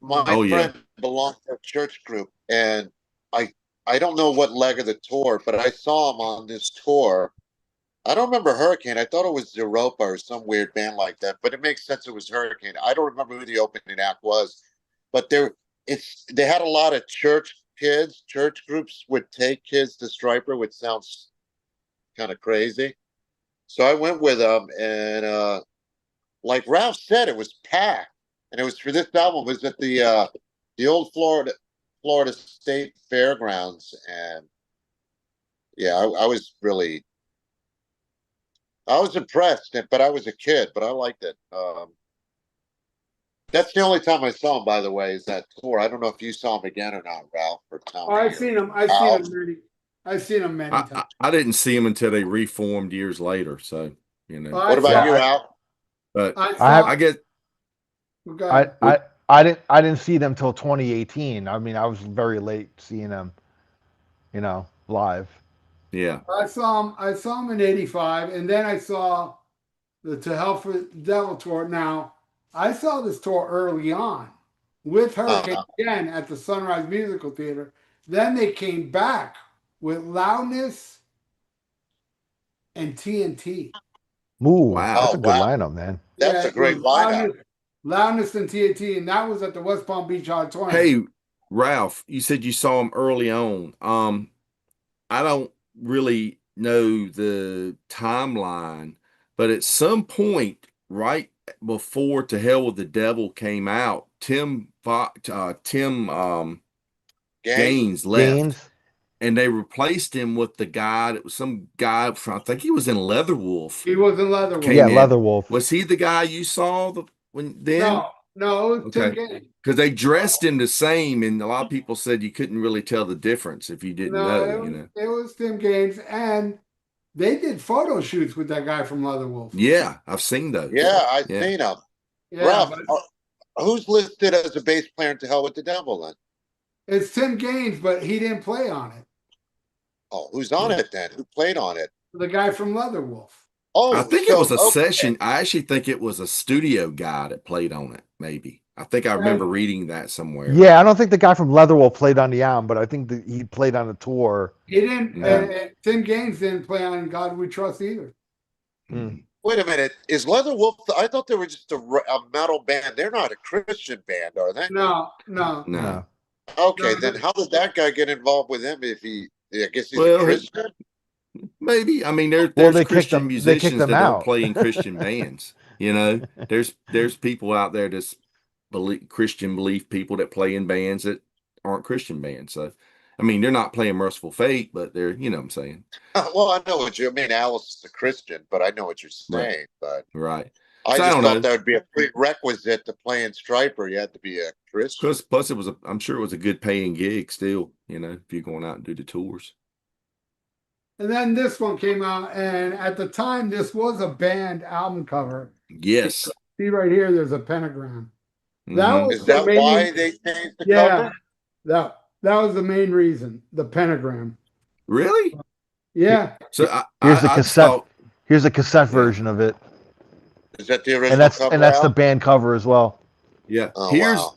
My Oh, yeah. friend belonged to a church group, and I don't know what leg of the tour, but I saw him on this tour. I don't remember Hurricane. I thought it was Europa or some weird band like that, but it makes sense it was Hurricane. I don't remember who the opening act was, but they had a lot of church kids. Church groups would take kids to Stryper, which sounds kind of crazy. So I went with them, and like Ralph said, it was packed, and it was for this album. It was at the old Florida State Fairgrounds, and yeah, I was impressed, but I was a kid, but I liked it. That's the only time I saw him, by the way, is that tour. I don't know if you saw him again or not, Ralph or Tony. Oh, I've seen him. I've seen him many times. I didn't see them until they reformed years later. So, What about you, Al? But I get. I didn't see them till 2018. I mean, I was very late seeing them, live. Yeah. I saw him in '85, and then I saw the To Hell for the Devil tour. Now, I saw this tour early on with Hurricane again at the Sunrise Musical Theater. Then they came back with Loudness and TNT. Ooh, Wow. that's a good lineup, man. That's a great lineup. Loudness and TNT, and that was at the West Palm Beach Auditorium. Hey, Ralph, you said you saw him early on. I don't really know the timeline, but at some point, right before To Hell with the Devil came out, Tim Gaines left. Gaines? and they replaced him with the guy that was some guy from, I think he was in Leatherwolf. He was in Leatherwolf. Came Yeah, in. Leatherwolf. Was he the guy you saw then? No, it was Tim Okay. Gaines. Because they dressed him the same, and a lot of people said you couldn't really tell the difference if you didn't know, No, you know. it was Tim Gaines, and they did photo shoots with that guy from Leatherwolf. Yeah, I've seen those. Yeah, I've Yeah. seen him. Yeah, Ralph, but who's listed as a bass player in To Hell with the Devil then? it's Tim Gaines, but he didn't play on it. Oh, who's on it then? Who played on it? The guy from Leatherwolf. Oh, I think so, it was a okay. session. I actually think it was a studio guy that played on it, maybe. I think I remember reading that somewhere. Yeah, I don't think the guy from Leatherwolf played on the album, but I think that he played on the tour. He didn't. No. Tim Gaines didn't play on God We Trust either. Mhm. Wait a minute. Is Leatherwolf? I thought they were just a metal band. They're not a Christian band, are they? No. No. Okay, No, then how did that guy get involved with him? If he, I guess he's Well, a Christian. Maybe. I mean, there's Well, they kicked Christian them- they kicked musicians them that don't out. play in Christian bands. You know, there's people out there that's Christian belief people that play in bands that aren't Christian bands. So, I mean, they're not playing Merciful Fate, but they're, you know what I'm saying. Well, I know what you I mean. Alice is a Christian, but I know what you're Right. saying. But Right. I So I just don't thought know. that would be a prerequisite to play in Stryper. You had to be a Christian. Plus it was I'm sure it was a good paying gig still, you know, if you're going out and do the tours. And then this one came out, and at the time, this was a band album cover. Yes. See right here, there's a pentagram. Mhm. That was Is that the main, why they changed the yeah, cover? that was the main reason, the pentagram. Really? Yeah, So Here's the I just cassette. thought, Here's the cassette Yeah. version of it, Is that the original and that's cover? the Al? band cover as well. yeah. Oh, wow.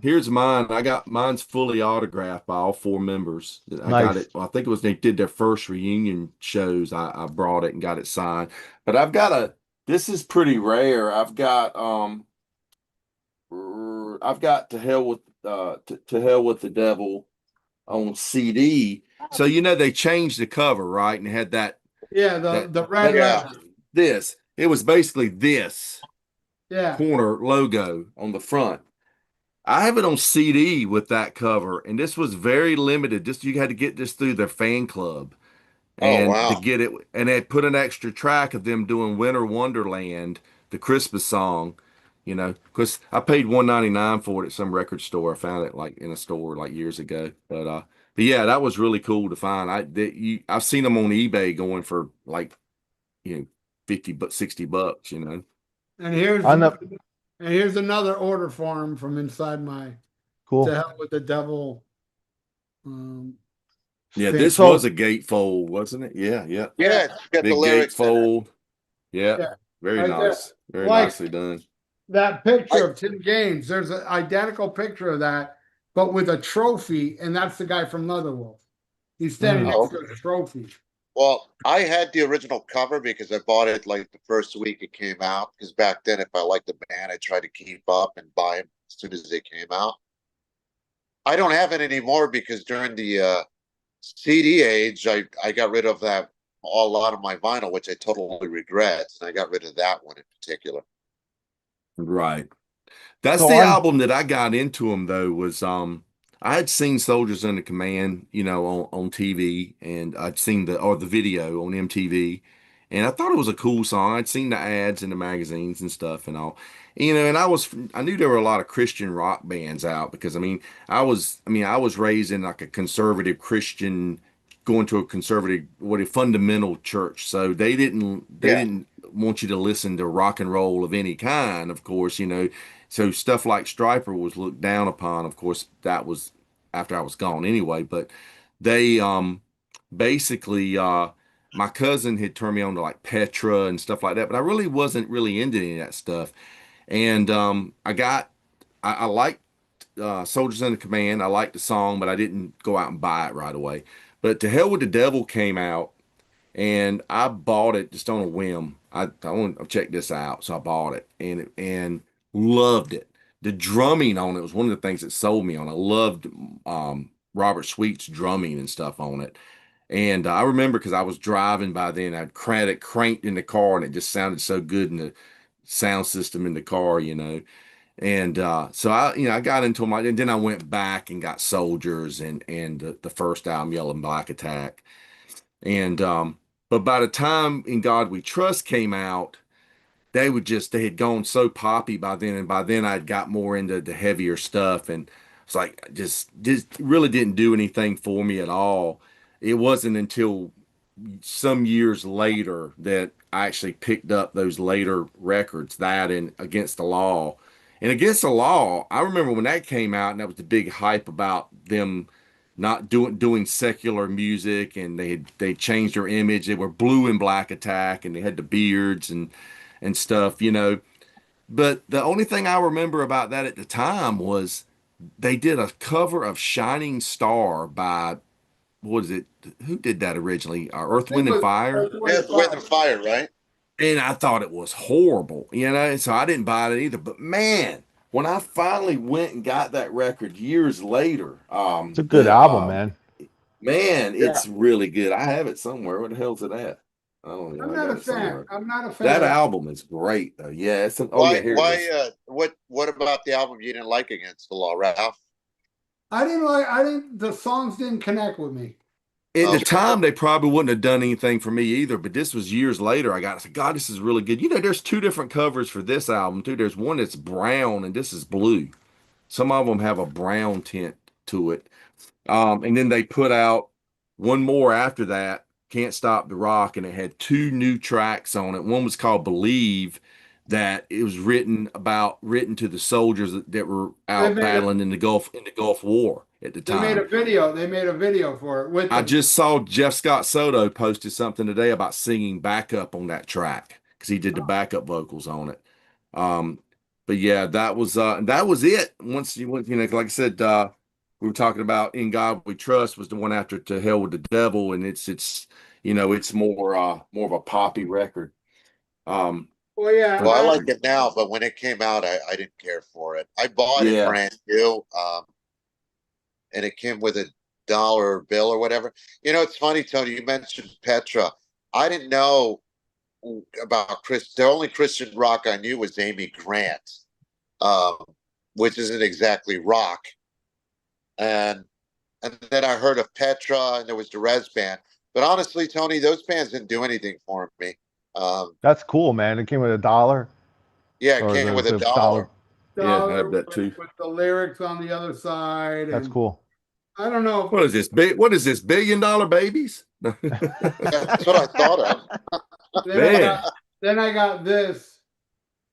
Here's mine. Mine's fully autographed by all four members. I Nice. got it. Well, I think it was they did their first reunion shows. I brought it and got it signed. But this is pretty rare. I've got To Hell with to Hell with the Devil on CD. So you know they changed the cover, right? And it had that the red Yeah. letter. it was basically this Yeah, corner logo on the front. I have it on CD with that cover, and this was very limited. Just you had to get this through their fan club, Oh, and wow. to get it, and they put an extra track of them doing Winter Wonderland, the Christmas song. You know, because I paid $1.99 for it at some record store. I found it like in a store like years ago. But yeah, that was really cool to find. I've seen them on eBay going for like, you know, 50 but $60. You know. and here's On the- and here's another order form from inside my Cool. To Hell with the Devil. Yeah, thing. this So- was a gatefold, wasn't it? Yeah. Yeah, you got Big the lyrics in it. gatefold. Yeah. Yeah. Very Right there. nice. Very Like- nicely done. That picture of Tim Gaines, there's an identical picture of that, but with a trophy, and that's the guy from Leatherwolf. He's standing Oh, next to a trophy. Well, I had the original cover because I bought it like the first week it came out. Because back then, if I liked the band, I tried to keep up and buy them as soon as they came out. I don't have it anymore because during the CD age, I got rid of a lot of my vinyl, which I totally regret, and I got rid of that one in particular. Right. That's So the on- album that I got into them though was I had seen Soldiers Under Command, you know, on TV, and I'd seen the video on MTV, and I thought it was a cool song. I'd seen the ads in the magazines and stuff and all. You know, and I knew there were a lot of Christian rock bands out because I was raised in like a conservative Christian, going to a conservative, a fundamental church. So they didn't want you to listen to rock and roll of any kind, of course, you know. So stuff like Stryper was looked down upon. Of course, that was after I was gone anyway, but they basically my cousin had turned me on to like Petra and stuff like that, but I really wasn't really into any of that stuff. And I liked Soldiers Under Command. I liked the song, but I didn't go out and buy it right away. But To Hell with the Devil came out, and I bought it just on a whim. I want to check this out, so I bought it and loved it. The drumming on it was one of the things that sold me on. I loved Robert Sweet's drumming and stuff on it. And I remember because I was driving by then, I'd cranked in the car, and it just sounded so good in the sound system in the car, you know. And so I got into my, and then I went back and got Soldiers and the first album, Yellow and Black Attack. And but by the time In God We Trust came out, they had gone so poppy by then, and by then I'd got more into the heavier stuff, and it's like just really didn't do anything for me at all. It wasn't until some years later that I actually picked up those later records, that and Against the Law. And Against the Law, I remember when that came out, and that was the big hype about them not doing secular music, and they changed their image. They were Blue and Black Attack, and they had the beards and stuff, But the only thing I remember about that at the time was they did a cover of Shining Star by, what is it? Who did that originally? Earth, I think Wind, it and was Fire. Earth, Wind, Yeah, and Wind and Fire. Fire, right? And I thought it was horrible, so I didn't buy it either. But man, when I finally went and got that record years later, It's a good album, man. man, Yeah. it's really good. I have it somewhere. Where the hell's it at? I don't know. I'm I not got a it fan. somewhere. I'm not a fan That of that. album is great though. Yeah, oh yeah, here it is. What about the album you didn't like Against the Law, Ralph? The songs didn't connect with me. At the Okay. time, they probably wouldn't have done anything for me either, but this was years later. I said, God, this is really good. There's two different covers for this album too. There's one that's brown and this is blue. Some of them have a brown tint to it. And then they put out one more after that, Can't Stop the Rock, and it had two new tracks on it. One was called Believe, that it was written to the soldiers that were They out made a battling in the Gulf War at the they made time. a video. They made a video for it with I them. just saw Jeff Scott Soto posted something today about singing backup on that track because he did the backup vocals on it. Um, but yeah, that was it. Once you went, like I said, we were talking about In God We Trust was the one after To Hell with the Devil, and it's more of a poppy record. Well, yeah, But Well, I like it now, but when it came out, I didn't care for it. I bought it yeah, brand new, and it came with a dollar bill or whatever. It's funny, Tony. You mentioned Petra. I didn't know about Chris. The only Christian rock I knew was Amy Grant, um, which isn't exactly rock. And then I heard of Petra, and there was the Res Band. But honestly, Tony, those bands didn't do anything for me. That's cool, man. It came with $1 Yeah, it or came with a the dollar. yeah, I dollar have that too. with the lyrics on the other side, That's and cool. I don't know. What is this big? What is this, $1 billion babies? That's what I thought of. Man, Then I got this.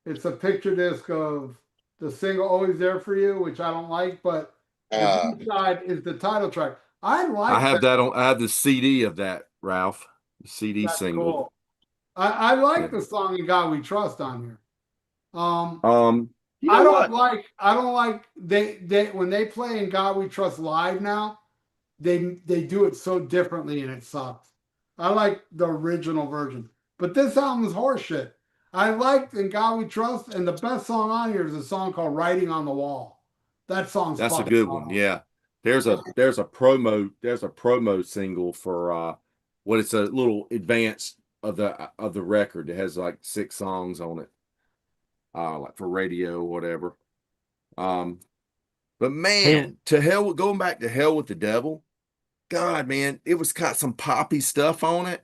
It's a picture disc of the single "Always There for You," which I don't like, but the B side is the title track. I I like have that. I have the CD of that, Ralph. The CD That's single. cool. I like Yeah. the song "In God We Trust" on here. You know what? I don't like they when they play "In God We Trust" live now. They do it so differently and it sucks. I like the original version, but this album is horseshit. I liked "In God We Trust," and the best song on here is a song called "Writing on the Wall." That song's That's a fucking good one. awesome. Yeah. There's a promo single for what it's a little advance of the record. It has like 6 songs on it. Like for radio or whatever. But man, going back to Hell with the Devil. God, man, it was got some poppy stuff on it,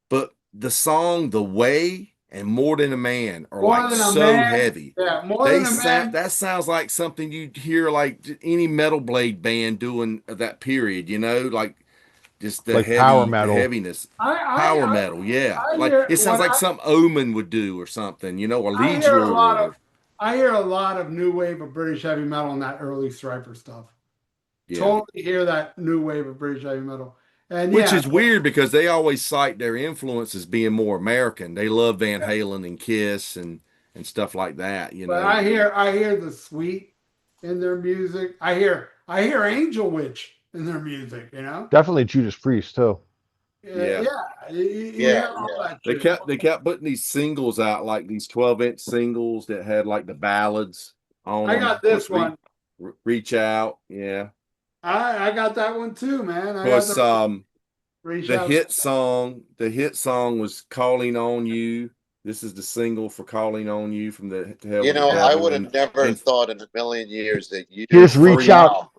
but the song "The Way" and "More Than a Man" are More like than a so man. heavy. Yeah, more than a man. That sounds like something you'd hear like any Metal Blade band doing at that period, like just Like power the metal. heaviness. I Power I metal, yeah. I Like hear it sounds when like something Omen would do or something, or I Legion hear a lot Lord of I hear a lot of new wave of British heavy metal in that early Stryper stuff. yeah. Totally hear that new wave of British heavy metal. And Which yeah, is weird because they always cite their influence as being more American. They love Van Halen and Kiss and stuff like that. but I hear the sweet in their music. I hear Angel Witch in their music. Definitely Judas Priest too. Yeah. Yeah, you Yeah, hear all yeah. that They shit. kept putting these singles out, like these 12-inch singles that had like the ballads on I them. got Of course, this one. Reach Out, yeah. I got that one too, man. Of I got course, the Reach Out. the hit song was Calling on You. This is the single for "Calling on You" from the To Hell You with the know, I Devil, would have never and thought in a million years that you Here's and Reach free, Out. Ralph.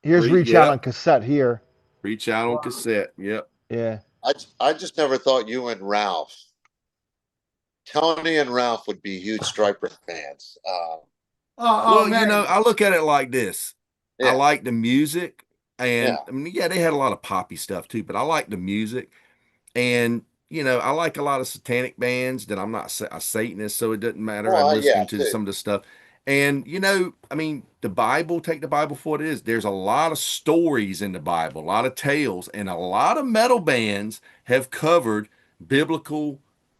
Here's Reach Out on yep, cassette here. "Reach Out" on cassette. Yep. Yeah. I just never thought you and Ralph, Tony and Ralph, would be huge Stryper fans. Oh, Well, you know, man. I look at it like this. I Yeah, like the music, and yeah. I mean, yeah, they had a lot of poppy stuff too, but I like the music. And you know, I like a lot of satanic bands that I'm not a Satanist, so it doesn't matter. I'm Well, yeah, listening to too. some of the stuff. And you know, I mean, the Bible, take the Bible for what it is. There's a lot of stories in the Bible, a lot of tales, and a lot of metal bands have covered biblical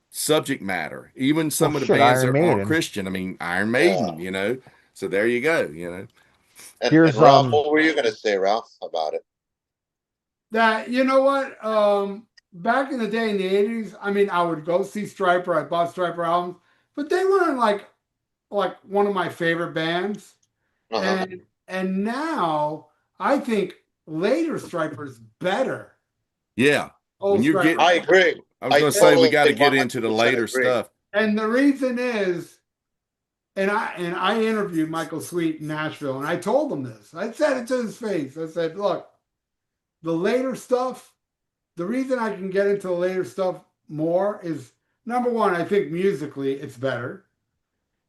subject matter. Even Well, some of the shit, bands Iron that aren't Maiden. Christian. I mean, Iron Yeah. Maiden, you know. So there you go, you know. And Here's Ralph, what were you going to say, Ralph, about it? That, you know what? Back in the day in the 80s, I mean, I would go see Stryper. I bought Stryper albums, but they weren't like one of my favorite bands. Uh-huh. And now I think later Stryper's better. Yeah. When Old you're Stryper. I getting, agree. I was I going to say, we got to totally get into the 100% later agree. stuff. And the reason is, and I interviewed Michael Sweet in Nashville, and I told him this. I said it to his face. I said, look, the later stuff, the reason I can get into the later stuff more is number one, I think musically it's better.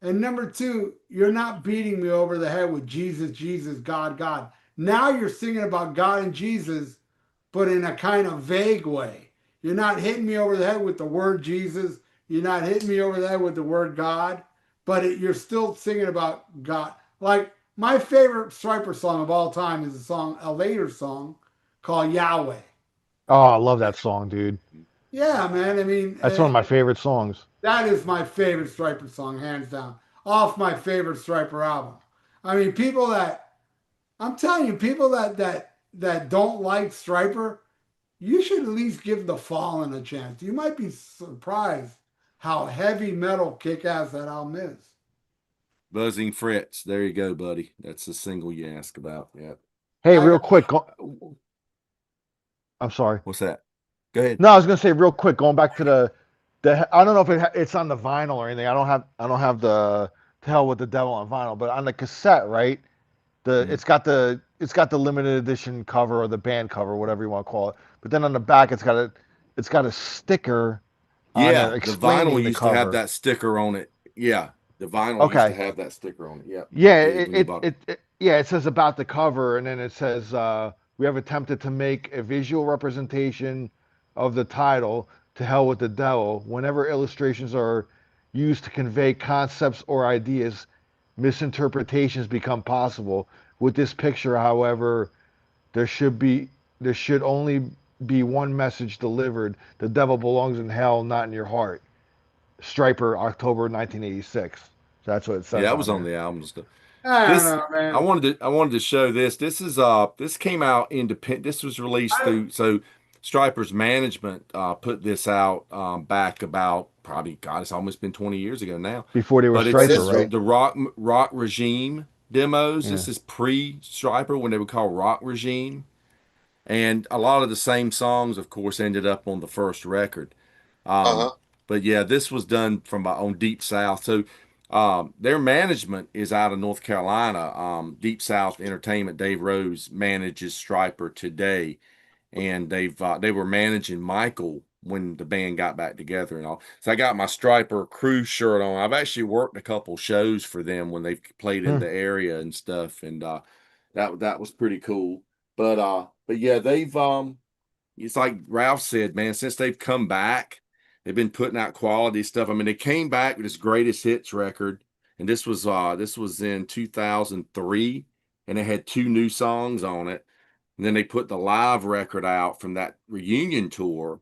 And number two, you're not beating me over the head with Jesus, Jesus, God, God. Now you're singing about God and Jesus, but in a kind of vague way. You're not hitting me over the head with the word Jesus. You're not hitting me over the head with the word God, but you're still singing about God. Like my favorite Stryper song of all time is a later song called Yahweh. Oh, I love that song, dude. Yeah, man. I mean, That's one of my favorite songs. that is my favorite Stryper song, hands down. Off my favorite Stryper album. I mean, I'm telling you, people that don't like Stryper, you should at least give The Fallen a chance. You might be surprised how heavy metal kick-ass that album is. Buzzing Frets. There you go, buddy. That's the single you asked about. Yeah. Hey, I real got quick. I'm sorry. What's that? Go ahead. No, I was gonna say real quick, going back to the I don't know if it's on the vinyl or anything. I don't have the To Hell with the Devil on vinyl, but on the cassette, right? Mhm. It's got the limited edition cover or the band cover, whatever you want to call it. But then on the back, it's got a sticker on there Yeah, the vinyl explaining the used to have cover. that sticker on it. Yeah, the vinyl used to Okay. have that sticker on it. Yeah, Yeah, it did when you bought it. yeah, it says about the cover, and then it says we have attempted to make a visual representation of the title, To Hell with the Devil. Whenever illustrations are used to convey concepts or ideas, misinterpretations become possible. With this picture, however, there should be there should only be one message delivered. The devil belongs in hell, not in your heart. Stryper, October 1986. That's what it Yeah, says that on was on there. the album and stuff. I don't This know, man. I wanted to show this. This came out independent. This was released I, through Stryper's management put this out back about probably God, it's almost been 20 years ago now. Before they were But it's That Stryper, is this true. right? the rock regime demos. Yeah. This is pre-Stryper when they were called Rock Regime. And a lot of the same songs, of course, ended up on the first record. Um, Uh-huh. but yeah, this was done from on Deep South. So their management is out of North Carolina. Deep South Entertainment, Dave Rose manages Stryper today, and they were managing Michael when the band got back together and all. So I got my Stryper crew shirt on. I've actually worked a couple shows for them when they've played in Hmm. the area and stuff, and that was pretty cool. But yeah, they've it's like Ralph said, man, since they've come back, they've been putting out quality stuff. I mean, they came back with this greatest hits record, and this was in 2003, and it had two new songs on it. And then they put the live record out from that reunion tour,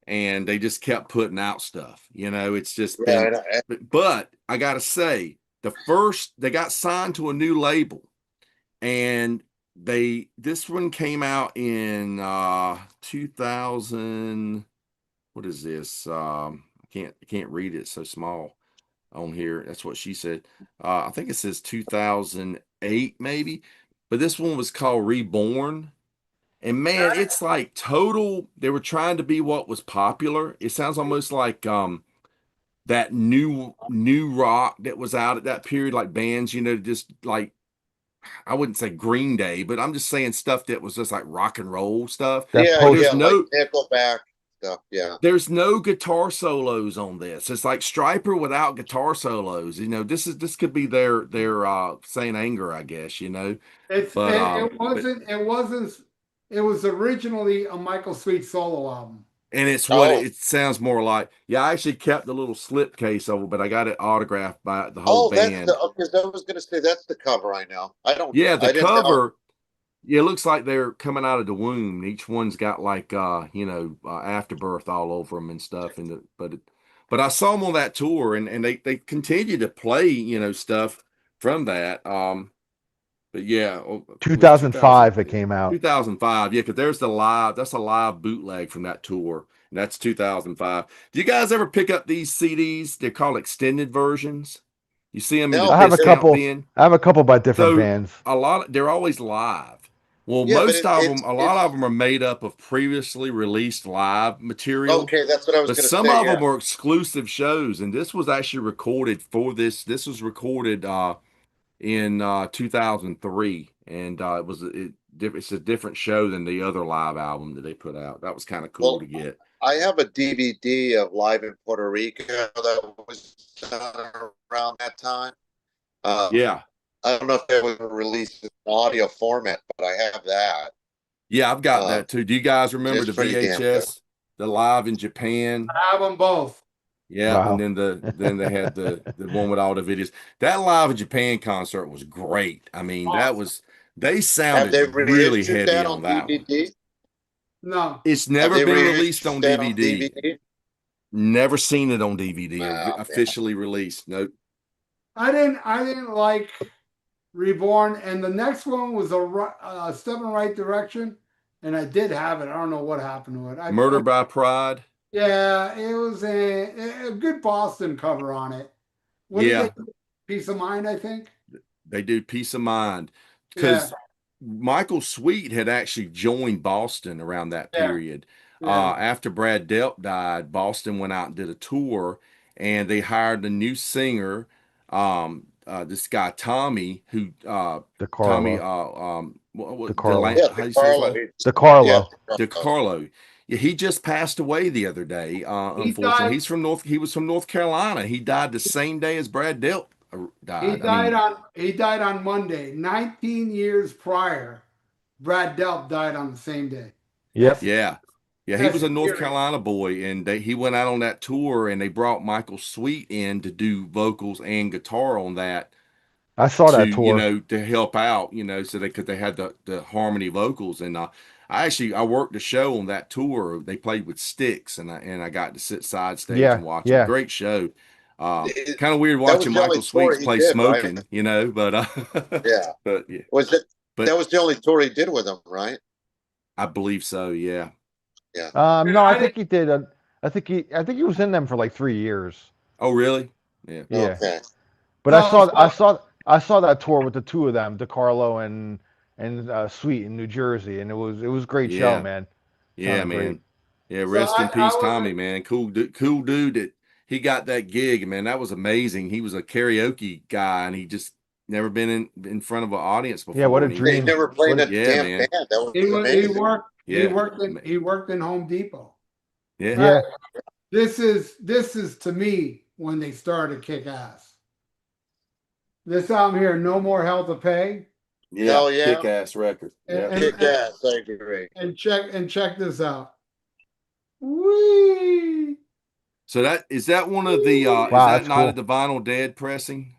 and they just kept putting out stuff. You know, it's just Yeah, been, but I gotta say, they got signed to a new label, and this one came out in 2000. What is this? I can't read it, it's so small on here. That's what she said. I think it says 2008 maybe, but this one was called Reborn. And man, it's like total. They were trying to be what was popular. It sounds almost like that new rock that was out at that period, like bands, just like I wouldn't say Green Day, but I'm just saying stuff that was just like rock and roll stuff. That Yeah, But post there's yeah, like no Nickelback stuff. Yeah. there's no guitar solos on this. It's like Stryper without guitar solos. This could be their Saint Anger, I guess. But it was originally a Michael Sweet solo album. and it's what Oh, it sounds more like. Yeah, I actually kept the little slip case of it, but I got it autographed by the whole that's band. because I was gonna say that's the cover I know. Yeah, the I didn't know. cover. Yeah, it looks like they're coming out of the womb. Each one's got like afterbirth all over them and stuff. But I saw them on that tour, and they continue to play stuff from that. But yeah, it was 2005 it came out. 2005. Yeah, because that's a live bootleg from that tour, and that's 2005. Do you guys ever pick up these CDs? They're called extended versions. You see them in No, the I have a discount couple. bin. I have a couple by different So bands. they're always live. Well, Yeah, but most of them, a lot of it's them are made up of previously released live material, okay. That's what I was but gonna some say. of Yeah. them are exclusive shows. And this was actually recorded for this. This was recorded in 2003, and it's a different show than the other live album that they put out. That was kind of cool Well, to get. I have a DVD of Live in Puerto Rico that was done around that time. Um, Yeah, I don't know if it was released in audio format, but I have that. yeah, I've got Um, that too. Do you guys remember it's the pretty damn good. VHS, the live in Japan? I have them both. Yeah, and Wow. then they had the one with all the videos. That live in Japan concert was great. I mean, they Have sounded they really reissued heavy that on on that one. DVD? No, It's Have never they been released reissued on that on DVD. DVD? Never seen it on DVD or Oh, man. officially released. Nope. I didn't like Reborn, and the next one was a Step in the Right Direction, and I did have it. I don't know what happened to it. Murder by Pride. Yeah, it was a good Boston cover on it. What did they Yeah, do? Peace of Mind, I think. they do Peace of Mind Yeah, because Michael Sweet had actually joined Boston around that yeah, period. yeah. After Brad Delp died, Boston went out and did a tour, and they hired a new singer, this guy Tommy, who Tommy, DeCarlo. DeCarlo. Yeah, how do you say his DeCarlo. last? Yeah, DeCarlo. DeCarlo. Yeah, he just passed away the other day. He Unfortunately, died. he was from North Carolina. He died the same day as Brad Delp died. I mean, He died on Monday. 19 years prior, Brad Delp died on the same day. Yep. yeah. Yeah, he That's was a North scary. Carolina boy, and he went out on that tour, and they brought Michael Sweet in to do vocals and guitar on that I saw that tour. to help out, so they had the harmony vocals. And I worked the show on that tour. They played with Styx, and I got to sit side stage Yeah. and watch them. Yeah. Great show. It- Kind of weird that was watching the only Michael tour Sweets he play did, right? smoking, but Yeah. but yeah, Was it? but That was the only tour he did with them, right? I believe so. Yeah. Yeah. No, I I think he did. I think he was in them for like 3 years. Oh, really? Yeah. Yeah. Okay. But So, I saw that tour with the two of them, DeCarlo and Sweet in New Jersey, and it was a great show, Yeah. man. Yeah, Sounded great. man. Yeah, so rest in I peace, Tommy, was man. Cool dude that he got that gig, man. That was amazing. He was a karaoke guy, and he just never been in front of an audience Yeah, what before. a And He dream. never played What in a yeah, damn man. band. That was he amazing. Yeah, he worked in Home Depot. yeah, yeah. This is to me when they started to kick ass. This album here, No More Hell to Pay, yeah. Hell yeah. Kick ass record. Yeah. and, Kick ass. I agree. check this out. Whee! So that one of the Wow, is that that's Night cool. of the Vinyl Dead pressing?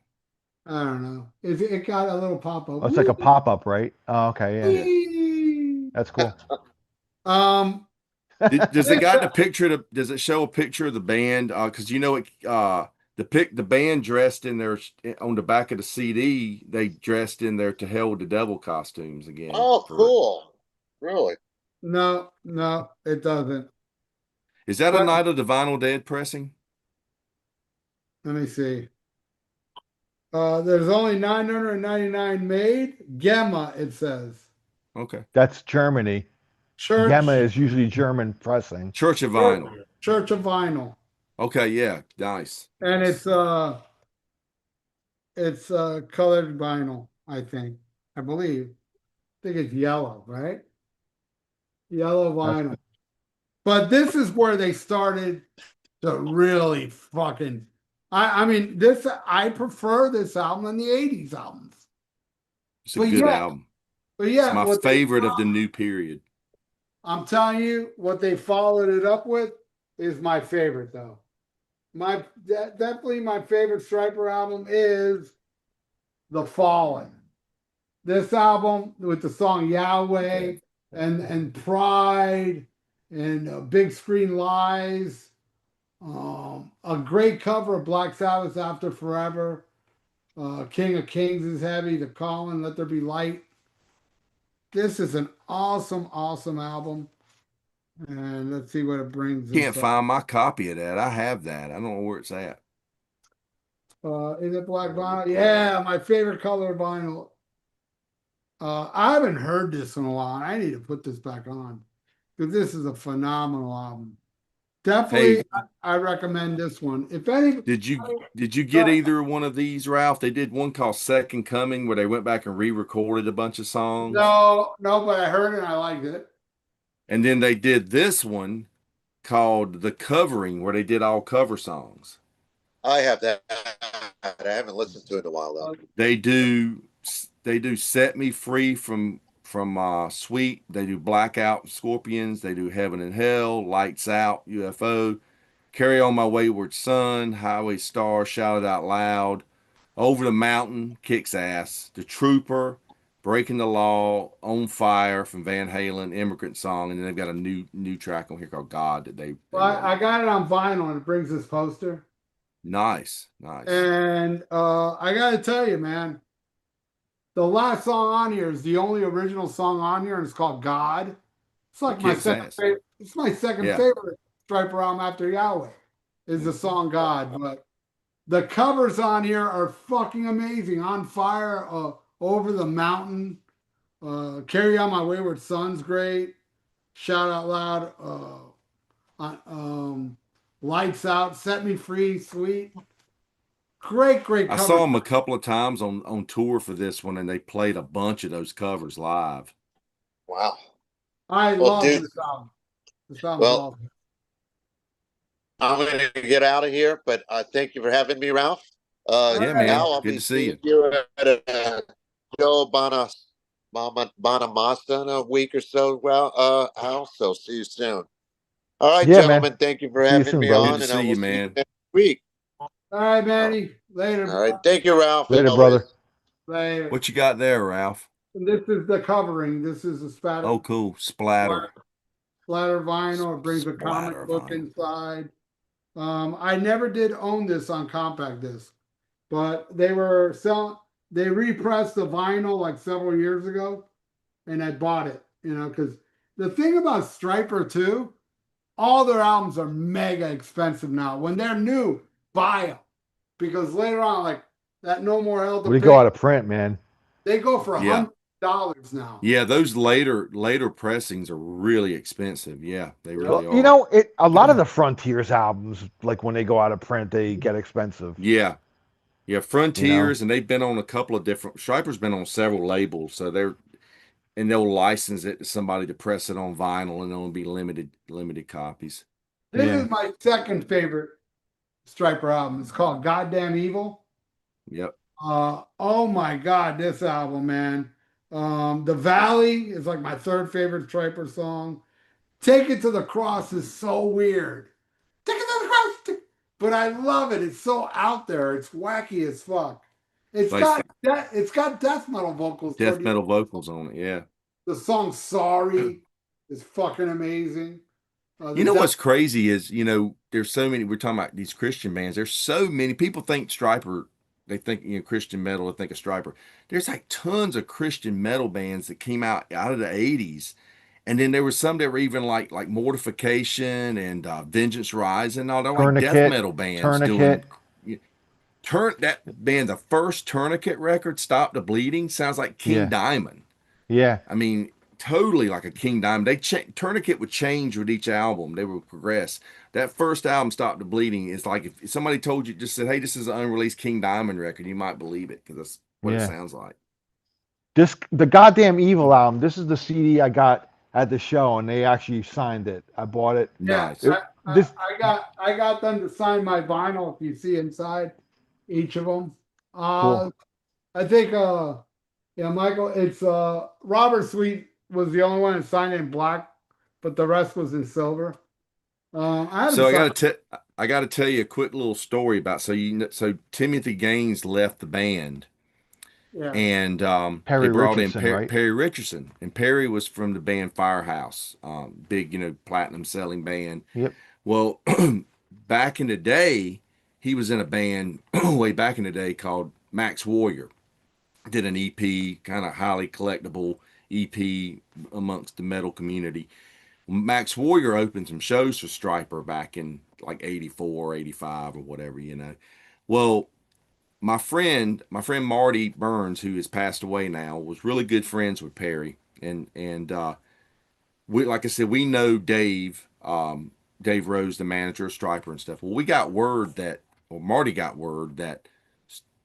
I don't know. It got a little pop up. Oh, it's like a pop up, right? Oh, okay, yeah. Whee! That's cool. Does it got the picture? Does it show a picture of the band? Because the band dressed in their on the back of the CD. They dressed in their To Hell with the Devil costumes again. Oh, cool. Really? No, it doesn't. Is that a But- Night of the Vinyl Dead pressing? Let me see. There's only 999 made. Gemma, it says. Okay. That's Germany. Church, Gamma is usually German pressing. Church of Vinyl. Church of Vinyl. Okay, yeah, nice. And Nice. it's colored vinyl, I think. I believe. I think it's yellow, right? Yellow That's vinyl. But this is where they started to really fucking. I mean, I prefer this album than the '80s albums. It's a But good yeah, album. but It's yeah, my favorite of the new period. I'm telling you, what they followed it up with is my favorite, though. Definitely my favorite Stryper album is The Fallen. This album with the song Yahweh and Pride and Big Screen Lies. A great cover of Black Sabbath's After Forever. King of Kings is heavy. The Calling, Let There Be Light. This is an awesome, awesome album. And let's see what it brings Can't us up. find my copy of that. I have that. I don't know where it's at. Is it black vinyl? Yeah, my favorite color vinyl. I haven't heard this in a while. I need to put this back on because this is a phenomenal album. Definitely, Hey, I recommend this one. If any, did you get either one of these, Ralph? They did one called Second Coming where they went back and re-recorded a bunch of songs. no, but I heard it and I liked it. And then they did this one called The Covering where they did all cover songs. I have that. I haven't listened to it in a while though. They do Set Me Free from Sweet. They do Blackout Scorpions. They do Heaven and Hell, Lights Out, UFO, Carry On My Wayward Son, Highway Star, Shout It Out Loud, Over the Mountain, Kicks Ass, The Trooper, Breaking the Law, On Fire from Van Halen, Immigrant Song, and then they've got a new track on here called God that they Well, I got it on vinyl and it brings this poster. nice. And I got to tell you, man, the last song on here is the only original song on here, and it's called God. It's like my Kicks second ass. favorite. It's my second Yeah. favorite Stryper album after Yahweh. Is the song God, but the covers on here are fucking amazing. On Fire, Over the Mountain, Carry On My Wayward Son's great. Shout Out Loud, Lights Out, Set Me Free, Sweet. Great I cover. saw them a couple of times on tour for this one, and they played a bunch of those covers live. Wow. I Well, love dude, this album. This album's well, awesome. I'm going to get out of here, but thank you for having me, Ralph. Yeah, All man. Al, I'll Good be to see seeing you. you at Joe Bonamassa in a week or so. Well, Al, so see you soon. All right, Yeah, man. gentlemen, thank you for See you having soon, me brother. Good on, to and I see will you, see you man. next week. All right, Manny. Later. All right, thank you, Ralph. Later, as brother. always. Later. What you got there, Ralph? And this is the covering. This is a Oh, cool. Splatter. splatter vinyl. It brings a comic Splatter book vinyl. inside. I never did own this on compact disc, but they were selling. They repressed the vinyl like several years ago, and I bought it. You know, because the thing about Stryper too, all their albums are mega expensive now. When they're new, buy them because later on, like that No More Hell to When you Pay, go out of print, man. they go for Yeah. $100 now. Yeah, those later pressings are really expensive. Yeah, they really Well, you are. know, a lot of the Frontiers albums, like when they go out of print, they get expensive. Yeah. Yeah, You know, Frontiers, and they've been on a couple of different. Stryper's been on several labels, so they'll license it to somebody to press it on vinyl, and it'll be limited copies. This Yeah. is my second favorite Stryper album. It's called Goddamn Evil. Yep. Oh my God, this album, man. The Valley is like my third favorite Stryper song. Take It to the Cross is so weird. Take it to the cross. But I love it. It's so out there. It's wacky as fuck. It's Like got death metal vocals. death metal vocals on it. Yeah. The song Sorry is fucking amazing. You know what's crazy is, there's so many, we're talking about these Christian bands. There's so many people think Stryper, they think, Christian metal, they think of Stryper. There's like tons of Christian metal bands that came out of the 80s. And then there were some that were even like Mortification and Vengeance Rising and all. They're like death Tourniquet, metal bands Tourniquet. doing that band, the first Tourniquet record, Stop the Bleeding, sounds like King Yeah. Diamond. Yeah. I mean, totally like a King Diamond. Tourniquet would change with each album. They would progress. That first album, Stop the Bleeding, is like if somebody told you, just said, "Hey, this is an unreleased King Diamond record," you might believe it because that's what it Yeah. sounds like. The goddamn Evil album. This is the CD I got at the show, and they actually signed it. I bought it. Yeah, Nice. This I got them to sign my vinyl. If you see inside each of them, Cool. I think yeah, Michael, it's Robert Sweet was the only one that signed it in black, but the rest was in silver. I had him So sign. I got to tell you a quick little story about so Timothy Gaines left the band Yeah, and they Perry brought in Richardson, right? Perry Richardson, and Perry was from the band Firehouse, big platinum selling band. Yep. Well, back in the day, he was in a band way back in the day called Max Warrior. Did an EP, kind of highly collectible EP amongst the metal community. Max Warrior opened some shows for Stryper back in like 84, 85 or whatever. Well, my friend Marty Burns, who has passed away now, was really good friends with Perry. And we, like I said, we know Dave Rose, the manager of Stryper and stuff. Well, we got word that, or Marty got word that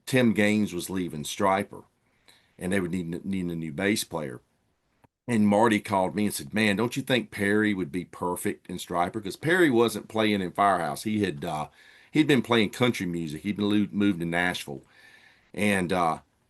Tim Gaines was leaving Stryper and they would need a new bass player. And Marty called me and said, "Man, don't you think Perry would be perfect in Stryper?" Because Perry wasn't playing in Firehouse. He'd been playing country music. He'd been moved to Nashville, and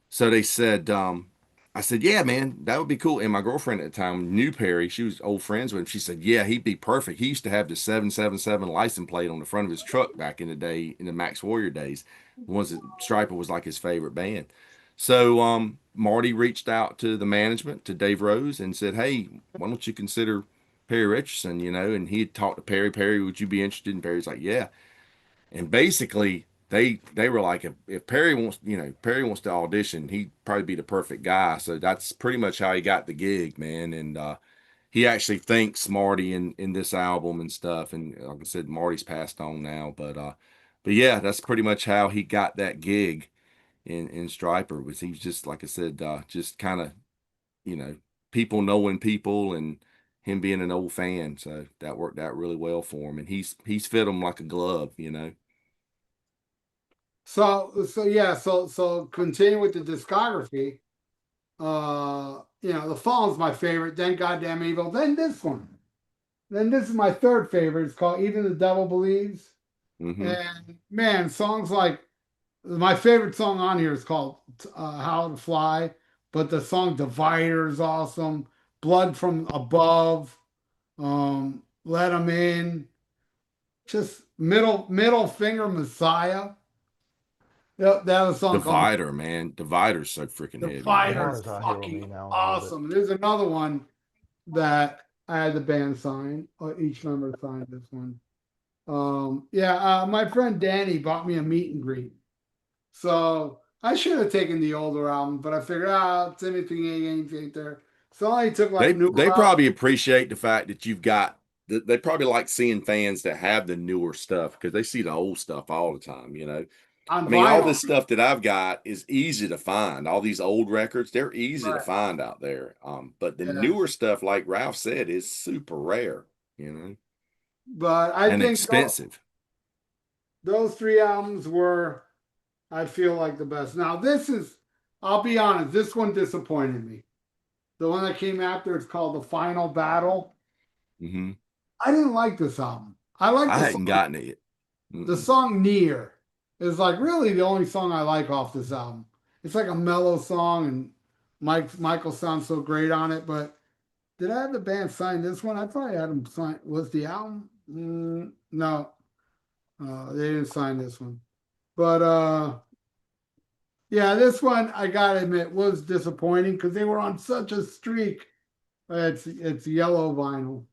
so they said, I said, "Yeah, man, that would be cool." And my girlfriend at the time knew Perry. She was old friends with him. She said, "Yeah, he'd be perfect." He used to have the 777 license plate on the front of his truck back in the day, in the Max Warrior days. The ones that Stryper was like his favorite band. So Marty reached out to the management, to Dave Rose, and said, "Hey, why don't you consider Perry Richardson?" And he had talked to Perry. "Perry, would you be interested?" And Perry's like, "Yeah." And basically, they were like, if Perry wants, Perry wants to audition, he'd probably be the perfect guy. So that's pretty much how he got the gig, man. And he actually thanks Marty in this album and stuff. And like I said, Marty's passed on now, but yeah, that's pretty much how he got that gig in Stryper. Was he was just, like I said, just kind of, you know, people knowing people and him being an old fan. So that worked out really well for him, and he's fit him like a glove. so yeah, so continue with the discography. The Fall's my favorite. Then Goddamn Evil. Then this one. Then this is my third favorite. It's called Even the Devil Believes. Mm-hmm. And man, songs like my favorite song on here is called How to Fly, but the song Divider is awesome. Blood from Above, Let 'Em In, just middle finger Messiah. Yep, that was a song called Divider, man. Divider's so freaking heavy, man. Divider's Guitar's not here with me fucking now a little bit. awesome. There's another one that I had the band sign, or each member signed this one. My friend Danny bought me a meet and greet. So I should have taken the older album, but I figured, Timothy ain't there. So I took like newer They albums probably appreciate the fact that you've got. They probably like seeing fans that have the newer stuff because they see the old stuff all the time. on I mean, all vinyl. this stuff that I've got is easy to find. All these old records, they're easy to Right. find out there. But the Yeah. newer stuff, like Ralph said, is super rare, But I and think expensive. those three albums were, I feel like, the best. Now, I'll be honest, this one disappointed me. The one that came after, it's called The Final Battle. Hmm. I didn't like this album. I like I the hadn't song. gotten it yet. The song Near is like really the only song I like off this album. It's like a mellow song, and Michael sounds so great on it. But did I have the band sign this one? I probably had them sign. Was the album? No, they didn't sign this one. But yeah, this one I gotta admit was disappointing because they were on such a streak. It's yellow vinyl.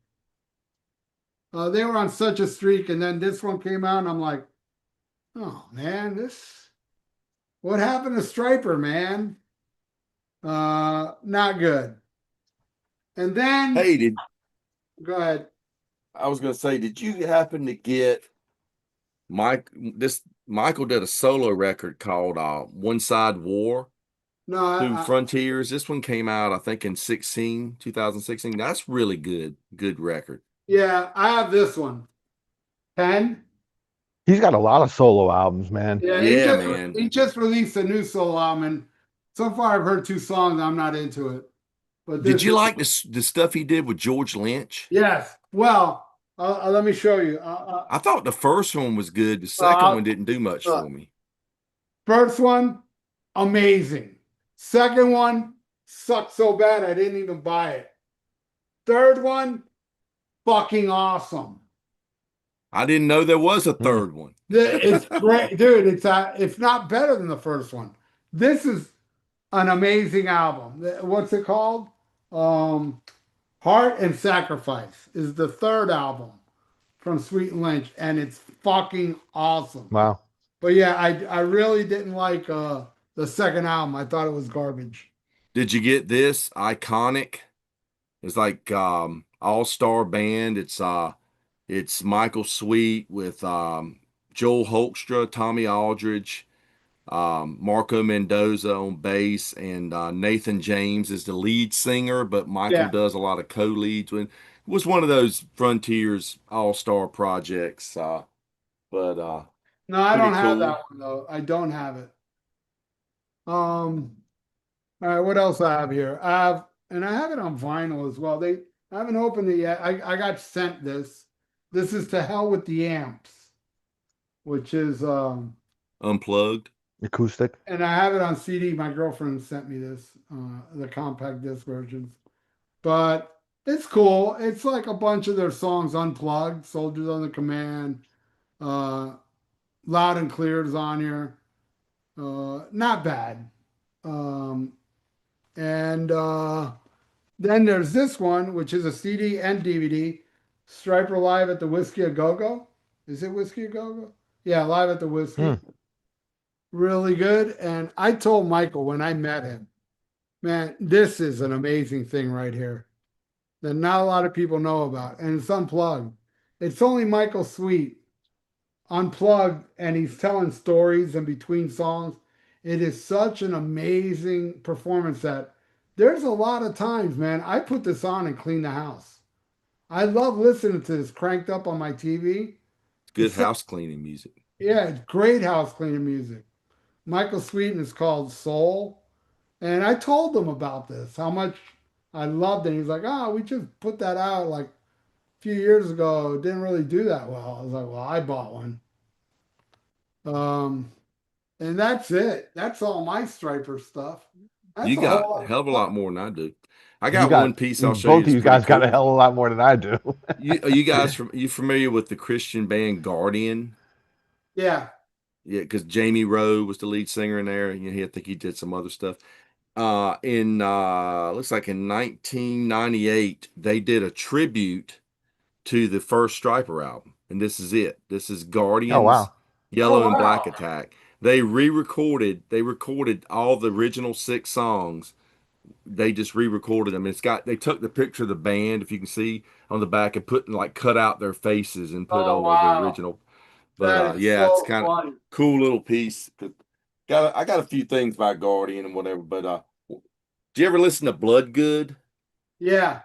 They were on such a streak, and then this one came out, and I'm like, oh man, what happened to Stryper, man? Not good. And then Hey, go ahead. I was going to say, did you happen to get Michael did a solo record called One Side War? No, Through Frontiers. This one came out, I think, in 2016. That's really good record. yeah, I have this one. 10. He's got a lot of solo albums, man. Yeah, Yeah, man. he just released a new solo album, and so far I've heard 2 songs. I'm not into it, but Did this you is like the stuff he did with George Lynch? yes. Well, let me show you. I thought the first one was good. The second Uh, one didn't do much uh, for me. First one, amazing. Second one, sucked so bad I didn't even buy it. Third one, fucking awesome. I didn't know there was a Hmm. third one. It's great, dude. It's not better than the first one. This is an amazing album. What's it called? Um, Heart and Sacrifice is the third album from Sweet and Lynch, and it's fucking awesome. Wow. But yeah, I really didn't like the second album. I thought it was garbage. Did you get this? Iconic. It's like all-star band. It's Michael Sweet with Joel Hoekstra, Tommy Aldridge, Marco Mendoza on bass, and Nathan James is the lead singer, but Michael Yeah. does a lot of co-leads. It was one of those Frontiers all-star projects, but No, I pretty don't have cool. that one though. I don't have it. All right, what else I have here? And I have it on vinyl as well. I haven't opened it yet. I got sent this. This is To Hell with the Amps, which is Unplugged. Acoustic. and I have it on CD. My girlfriend sent me this, the compact disc versions. But it's cool. It's like a bunch of their songs unplugged. Soldiers on the Command, uh, Loud and Clear is on here. Not bad. Um, and then there's this one, which is a CD and DVD. Stryper Live at the Whiskey a Go Go. Is it Whiskey a Go Go? Yeah, Live at the Whiskey. Hmm. Really good. And I told Michael when I met him, man, this is an amazing thing right here that not a lot of people know about. And it's unplugged. It's only Michael Sweet unplugged, and he's telling stories in between songs. It is such an amazing performance that there's a lot of times, man, I put this on and clean the house. I love listening to this cranked up on my TV. Good It's so, house cleaning music. yeah, it's great house cleaning music. Michael Sweeten is called Soul. And I told him about this, how much I loved it. He's like, oh, we just put that out like a few years ago. It didn't really do that well. I was like, well, I bought one. Um, and that's it. That's all my Stryper stuff. You That's a got whole a lot of hell of a lot stuff. more than I do. I You got one got piece I'll show you both of that's you pretty guys got a cool. hell of a lot more than I do. Are you guys you familiar with the Christian band Guardian? Yeah, Yeah, because Jamie Rowe was the lead singer in there. I think he did some other stuff. In looks like in 1998, they did a tribute to the first Stryper album, and this is it. This is Oh Guardians, wow. Yellow oh and Black wow. Attack. They re-recorded. They recorded all the original 6 songs. They just re-recorded them. They took the picture of the band, if you can see on the back, and put like cut out their faces and put Oh over the wow. original. But That is yeah, it's so kind of funny. cool little piece. I got a few things by Guardian and whatever. But do you ever listen to Bloodgood? Yeah,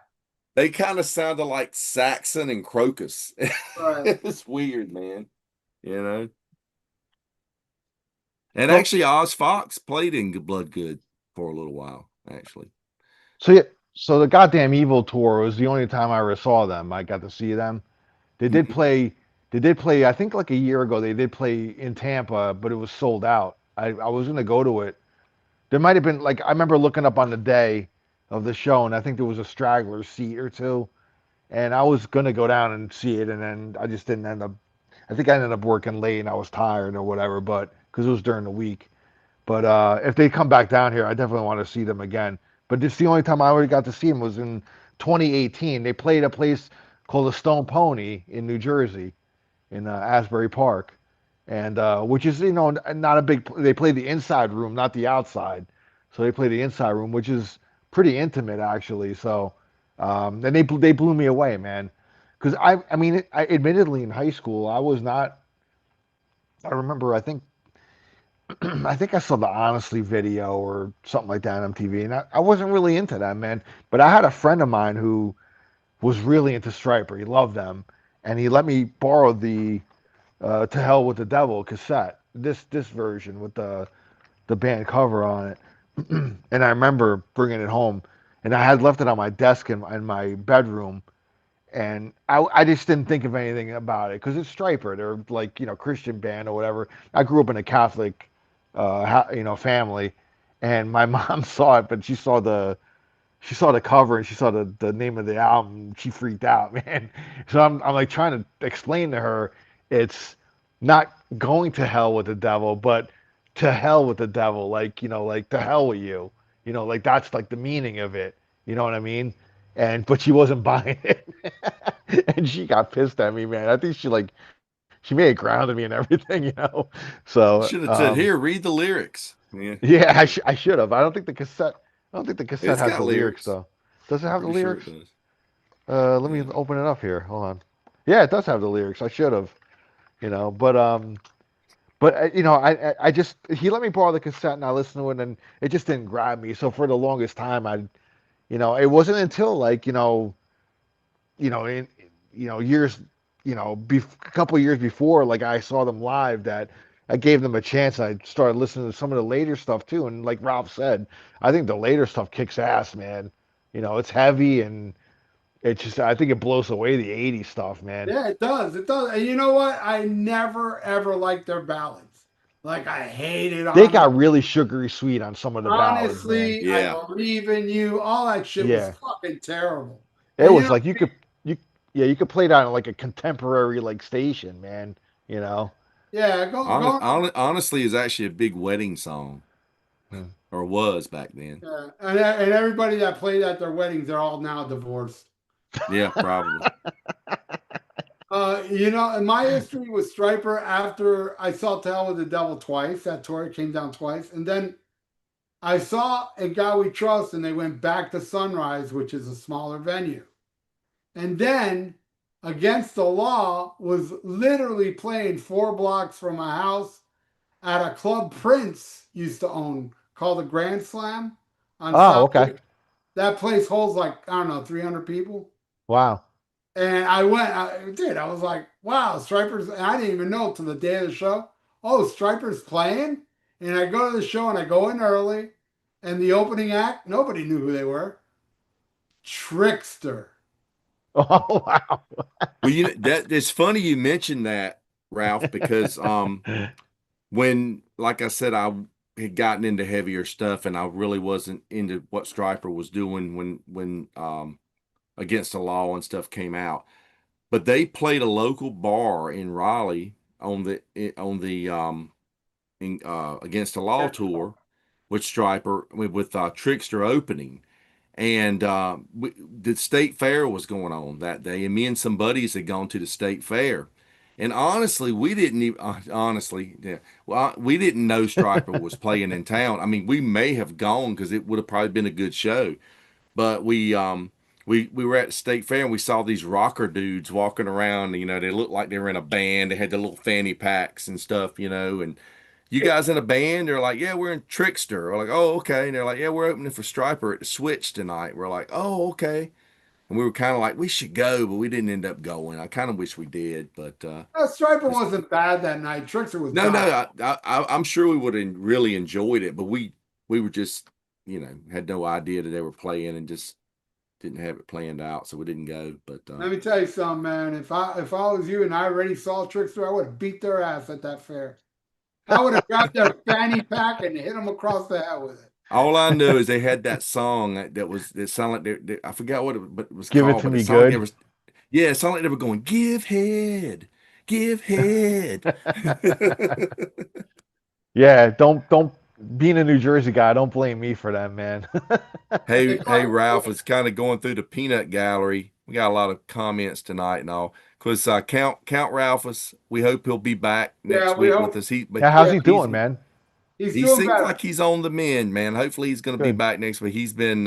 They kind of sounded like Saxon and Crocus. right. It's weird, man. You know. And Well, actually, Oz Fox played in Bloodgood for a little while. Actually, so yeah, so the goddamn Evil tour was the only time I ever saw them. I got to see them. They did Mhm. play. They did play. I think like a year ago. They did play in Tampa, but it was sold out. I was gonna go to it. There might have been like I remember looking up on the day of the show, and I think there was a straggler seat or two, and I was gonna go down and see it, and then I just didn't end up. I think I ended up working late, and I was tired or whatever, but because it was during the week. But if they come back down here, I definitely want to see them again. But this the only time I already got to see them was in 2018. They played a place called the Stone Pony in New Jersey, in Asbury Park, and which is not a big. They play the inside room, not the outside. So they play the inside room, which is pretty intimate actually. So and they blew me away, man. Because I mean, admittedly in high school I was not. I remember I think I think I saw the Honestly video or something like that on MTV, and I wasn't really into that, man. But I had a friend of mine who was really into Stryper. He loved them, and he let me borrow the "To Hell with the Devil" cassette. This version with the band cover on it, and I remember bringing it home, and I had left it on my desk in my bedroom, and I just didn't think of anything about it because it's Stryper. They're like, Christian band or whatever. I grew up in a Catholic, family, and my mom saw it, but she saw the cover and she saw the name of the album. She freaked out, man. So I'm like trying to explain to her it's not going to hell with the devil, but to hell with the devil. Like, like to hell with you. Like that's like the meaning of it. You know what I mean? But she wasn't buying it. And she got pissed at me, man. I think she may have grounded me and everything. You So should have said, "Here, read the lyrics." Yeah, yeah, I should have. I don't think the cassette it's has got the lyrics lyrics. though. Does it I'm have the pretty sure it lyrics? does. Let me Yeah. open it up here. Hold on. Yeah, it does have the lyrics. I should have, but I just he let me borrow the cassette and I listened to it and it just didn't grab me. So for the longest time, it wasn't until like in years, a couple of years before, like I saw them live that I gave them a chance. I started listening to some of the later stuff too, and like Ralph said, I think the later stuff kicks ass, man. It's heavy and it's just I think it blows away the '80s stuff, man. Yeah, it does. It does. And you know what? I never ever liked their ballads. Like I hated They honest. got really sugary sweet on some of the ballads, man. Honestly, I Yeah. believe in you. All that shit was Yeah, fucking terrible. it And was like you yeah, you could play that on like a contemporary like station, man. You know. yeah, Honestly, is actually a big wedding song, Hmm. or was back then. yeah. And everybody that played at their weddings, they're all now divorced. Yeah, probably. In my history with Stryper, after I saw Tell with the Devil twice, that tour came down twice, and then I saw In God We Trust, and they went back to Sunrise, which is a smaller venue. And then Against the Law was literally playing 4 blocks from my house at a club Prince used to own called the Grand Slam on Oh, South okay. Beach. That place holds like, I don't know, 300 people. Wow. And I was like, wow, Striper's, and I didn't even know till the day of the show. Oh, Striper's playing? And I go to the show and I go in early, and the opening act, nobody knew who they were. Trickster. Oh, wow. Well, that it's funny you mentioned that, Ralph, because when, like I said, I had gotten into heavier stuff and I really wasn't into what Stryper was doing when Against the Law and stuff came out. But they played a local bar in Raleigh on the Against the Law tour with Stryper with Trickster opening. And the state fair was going on that day, and me and some buddies had gone to the state fair. And honestly, we didn't even honestly, yeah, well, we didn't know Stryper was playing in town. I mean, we may have gone because it would have probably been a good show. But we were at the state fair and we saw these rocker dudes walking around. They looked like they were in a band. They had the little fanny packs and stuff. And you guys in a band? They're like, yeah, we're in Trickster. We're like, oh, okay. And they're like, yeah, we're opening for Stryper at the Switch tonight. We're like, oh, okay. And we were kind of like, we should go, but we didn't end up going. I kind of wish we did, but Striper just wasn't bad that night. Trickster was no, no. dying. I'm sure we would have really enjoyed it, but we were just had no idea that they were playing and just didn't have it planned out, so we didn't go. But Let me tell you something, man. If I was you and I already saw Trickster, I would have beat their ass at that fair. I would have grabbed their fanny pack and hit them across the head with it. all I know is they had that song that sounded like I forgot what it was Give it called, to but it me sounded like they good. was yeah, it sounded like they were going, give head, give head. Yeah, don't being a New Jersey guy, don't blame me for that, man. They Hey, call Ralph is kind of going through the peanut gallery. We got a lot of comments tonight and all. Because Count Ralphus, we hope he'll be back Yeah, next we week with hope. us. But Yeah, how's Yeah, he he's doing, man? he's he doing seems better. like he's on the mend, man. Hopefully he's going to be Good. back next week. He's been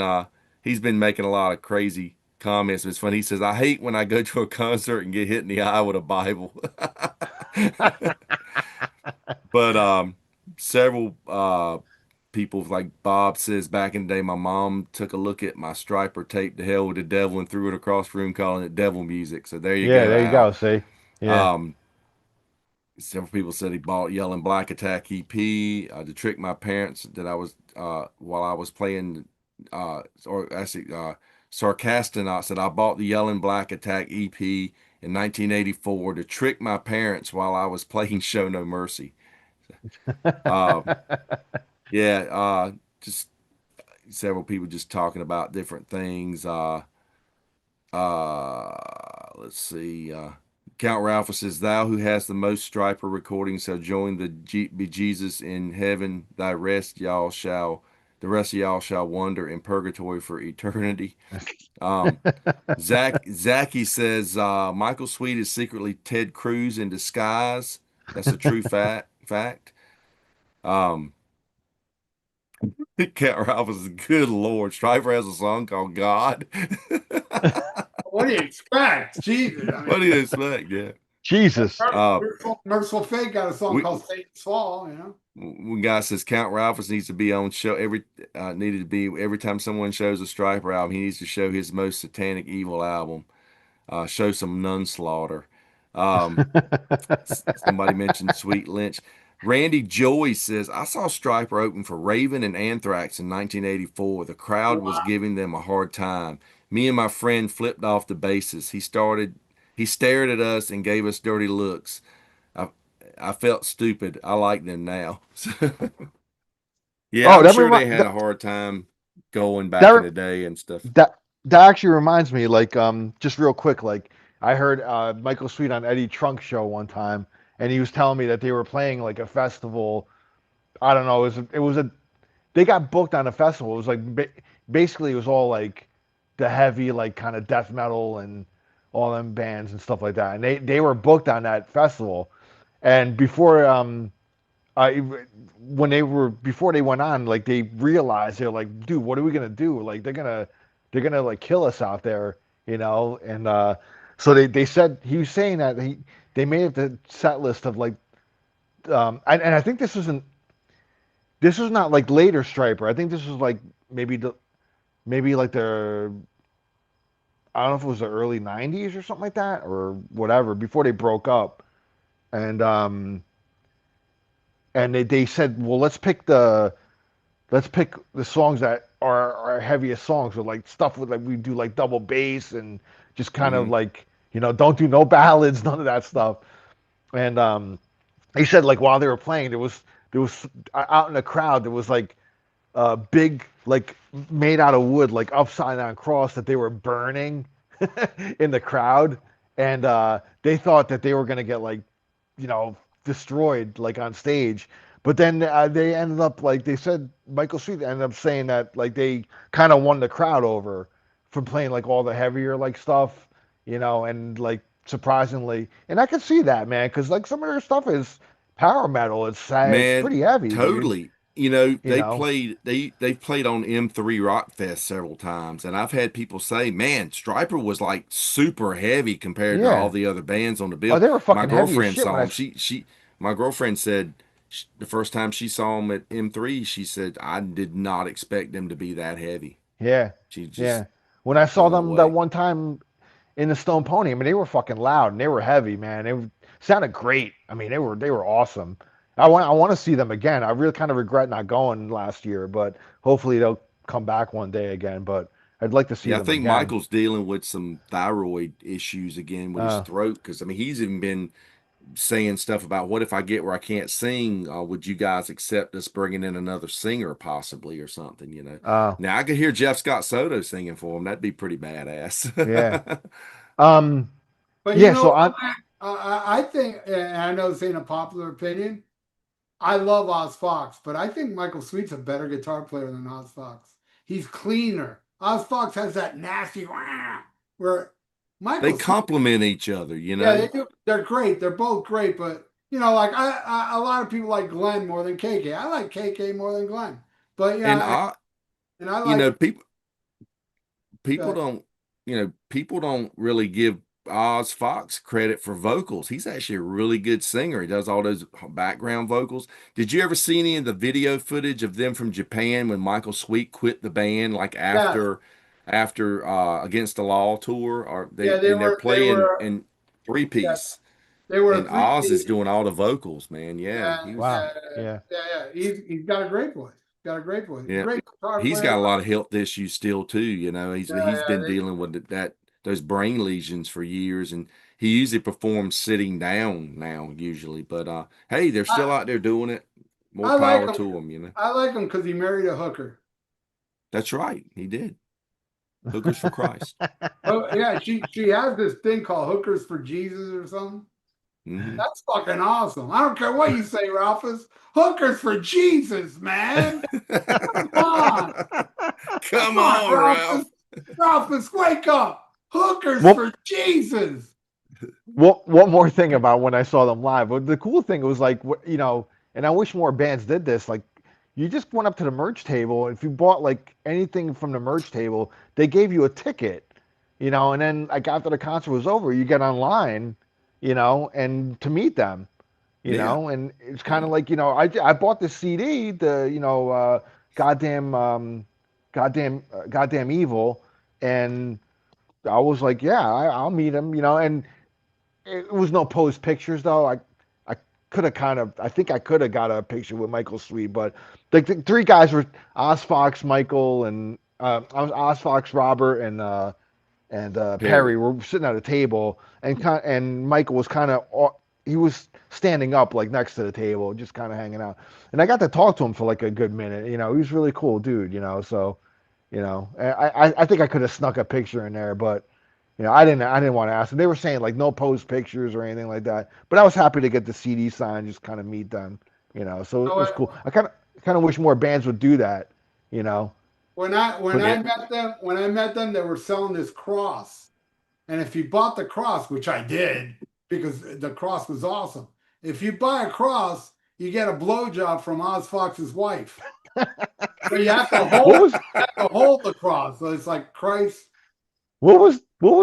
making a lot of crazy comments. It's funny. He says, "I hate when I go to a concert and get hit in the eye with a Bible." But several people, like Bob says, back in the day, my mom took a look at my Stryper tape "To Hell with the Devil" and threw it across the room, calling it devil music. So there you Yeah, go, there you Al. go. See, yeah. Um, Several people said he bought Yell and Black Attack EP to trick my parents that I was while I was playing, or actually Sarcastic said I bought the Yell and Black Attack EP in 1984 to trick my parents while I was playing Show No Mercy. Uh, yeah, just several people just talking about different things. Let's see. Count Ralph says, "Thou who hast the most Stryper recordings shall join the be Jesus in heaven. The rest of y'all shall wander in purgatory for eternity." Um, Zachy says, "Michael Sweet is secretly Ted Cruz in disguise. That's a true fact." Um, Count Ralph says, "Good Lord, Stryper has a song called God." What do you expect? Jesus. I What mean, do you expect? Yeah. Jesus. Merciful Fate got a song We called Satan's Fall, you know. One guy says Count Ralphus needs to be on show needed to be every time someone shows a Stryper album, he needs to show his most satanic evil album. Show some nun slaughter. Um, Somebody mentioned Sweet Lynch. Randy Joey says, I saw Stryper open for Raven and Anthrax in 1984. The crowd was Wow. giving them a hard time. Me and my friend flipped off the bases. He stared at us and gave us dirty looks. I, I felt stupid. I like them now. Yeah, Oh, I'm that sure remi- they had a hard time going back in that the day and stuff. that actually reminds me, like, just real quick, like I heard Michael Sweet on Eddie Trunk's show one time, and he was telling me that they were playing like a festival. I don't know, it was a they got booked on a festival. It was like basically it was all like the heavy, like kind of death metal and all them bands and stuff like that, and they were booked on that festival, and I when they were before they went on, like they realized they're like, dude, what are we gonna do? Like they're gonna like kill us out there, you know? And so they said he was saying that they made it the set list of like and I think this was not like later Striper. I think this was like maybe like the I don't know if it was the early '90s or something like that or whatever before they broke up, and they said, well, let's pick the songs that are our heaviest songs with like stuff with like we do like double bass and just kind of Hmm. like don't do no ballads, none of that stuff. And he said like while they were playing there was out in the crowd there was like a big like made out of wood like upside down cross that they were burning in the crowd, and they thought that they were gonna get like destroyed like on stage. But then they ended up like they said Michael Sweet ended up saying that like they kind of won the crowd over from playing like all the heavier like stuff, and like surprisingly, and I could see that, man, because like some of their stuff is power metal. It's Man, pretty heavy, dude. totally. You know, You know, they've played on M3 Rock Fest several times, and I've had people say, "Man, Stryper was like super heavy compared to all yeah. the other bands on the Oh, bill." they were My fucking heavy as girlfriend shit when saw I. him. My girlfriend said the first time she saw him at M3, she said, "I did not expect them to be that heavy." Yeah, She just yeah. When I saw blown them that away. one time in the Stone Pony, I mean, they were fucking loud and they were heavy, man. Sounded great. I mean, they were awesome. I want to see them again. I really kind of regret not going last year, but hopefully they'll come back one day again. But I'd like to see Yeah, I them think again. Michael's dealing with some thyroid issues again with his Uh, throat because I mean he's even been saying stuff about what if I get where I can't sing? Would you guys accept us bringing in another singer possibly or something? uh, Now I could hear Jeff Scott Soto singing for him. That'd be pretty yeah. badass. Um, But you yeah. know So what, I'm. man? I think, and I know this ain't a popular opinion. I love Oz Fox, but I think Michael Sweet's a better guitar player than Oz Fox. He's cleaner. Oz Fox has that nasty wah, where They Michael Sweet, complement each other, you yeah, know. they're great. They're both great, but like a lot of people like Glenn more than KK. I like KK more than Glenn, but And I, I you like know, people uh, don't, people don't really give Oz Fox credit for vocals. He's actually a really good singer. He does all those background vocals. Did you ever see any of the video footage of them from Japan when Michael Sweet quit the band, like Yeah, after Against the Law tour? Or yeah, they're playing in three yeah, piece, they were a and Oz is three-piece. doing all the vocals. Man, yeah, Yeah, he was. Wow. Yeah. yeah. He's got a great voice. Got a great voice. Yeah, Great guitar he's player. got a lot of health issues still too. You know, he's Yeah, he's been yeah. dealing with those brain lesions for years, and he usually performs sitting down now usually. But hey, they're still I, out there doing it. More I like power him. to them. You know, I like him because he married a hooker. that's right. He did. Hookers for Christ. Oh yeah, she has this thing called Hookers for Jesus or something. Hmm. That's fucking awesome. I don't care what you say, Ralphus. Hookers for Jesus, man. Come on. Come on, Ralph. Ralphus, wake up. Hookers Well- for Jesus. One more thing about when I saw them live. The cool thing was like, and I wish more bands did this. Like, you just went up to the merch table, and if you bought like anything from the merch table, they gave you a ticket, and then like after the concert was over, you get online, and to meet them, Yeah. and it's kind of like, I bought the CD, goddamn evil, and I was like, yeah, I'll meet him, and it was no posed pictures though. I could have I think I could have got a picture with Michael Sweet, but the three guys were Oz Fox, Michael, and Oz Fox, Robert, and Perry were sitting at a table, and Michael was he was standing up like next to the table, just kind of hanging out, and I got to talk to him for like a good minute. He was a really cool dude, so. I think I could have snuck a picture in there, but I didn't want to ask them. They were saying like no post pictures or anything like that. But I was happy to get the CD signed, just kind of meet them, So it was cool. I kind of wish more bands would do that, When I met them, they were selling this cross. And if you bought the cross, which I did, because the cross was awesome. If you buy a cross, you get a blowjob from Oz Fox's wife. But you have to hold the cross. So it's like Christ. What was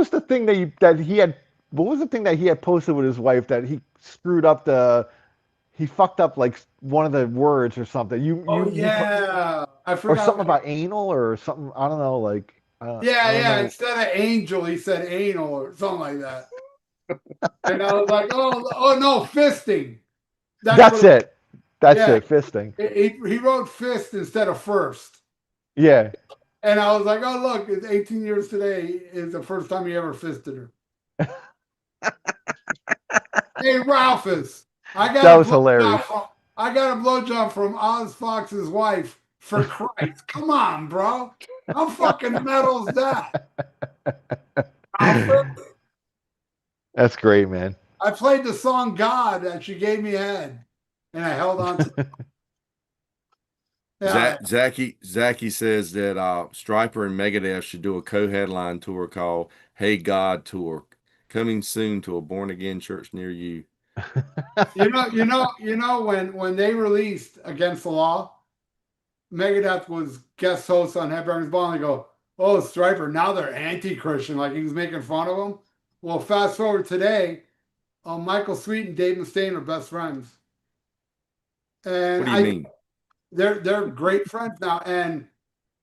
the thing that he had? What was the thing that he had posted with his wife that he screwed up he fucked up like one of the words or something? I forgot. Or something about anal or something. I don't know. Like I don't know. Instead of angel, he said anal or something like that. And I was like, oh no, fisting. That's it. That's it. Fisting. He wrote fist instead of first. Yeah. And I was like, oh, look, it's 18 years today is the first time he ever fisted her. Hey, Ralphus, That was hilarious. I got a blowjob from Oz Fox's wife for Christ. Come on, bro. How fucking metal is that? Ralphus? That's great, man. I played the song God that she gave me head, and I held on to it. Yeah. Zachy says that Stryper and Megadeth should do a co-headline tour called "Hey God Tour," coming soon to a born again church near you. When they released Against the Law, Megadeth was guest host on Headbangers Ball, and they go, "Oh, Stryper, now they're anti-Christian," like he was making fun of them. Well, fast forward today, Michael Sweet and Dave Mustaine are best friends. And what do you mean? They're great friends now, and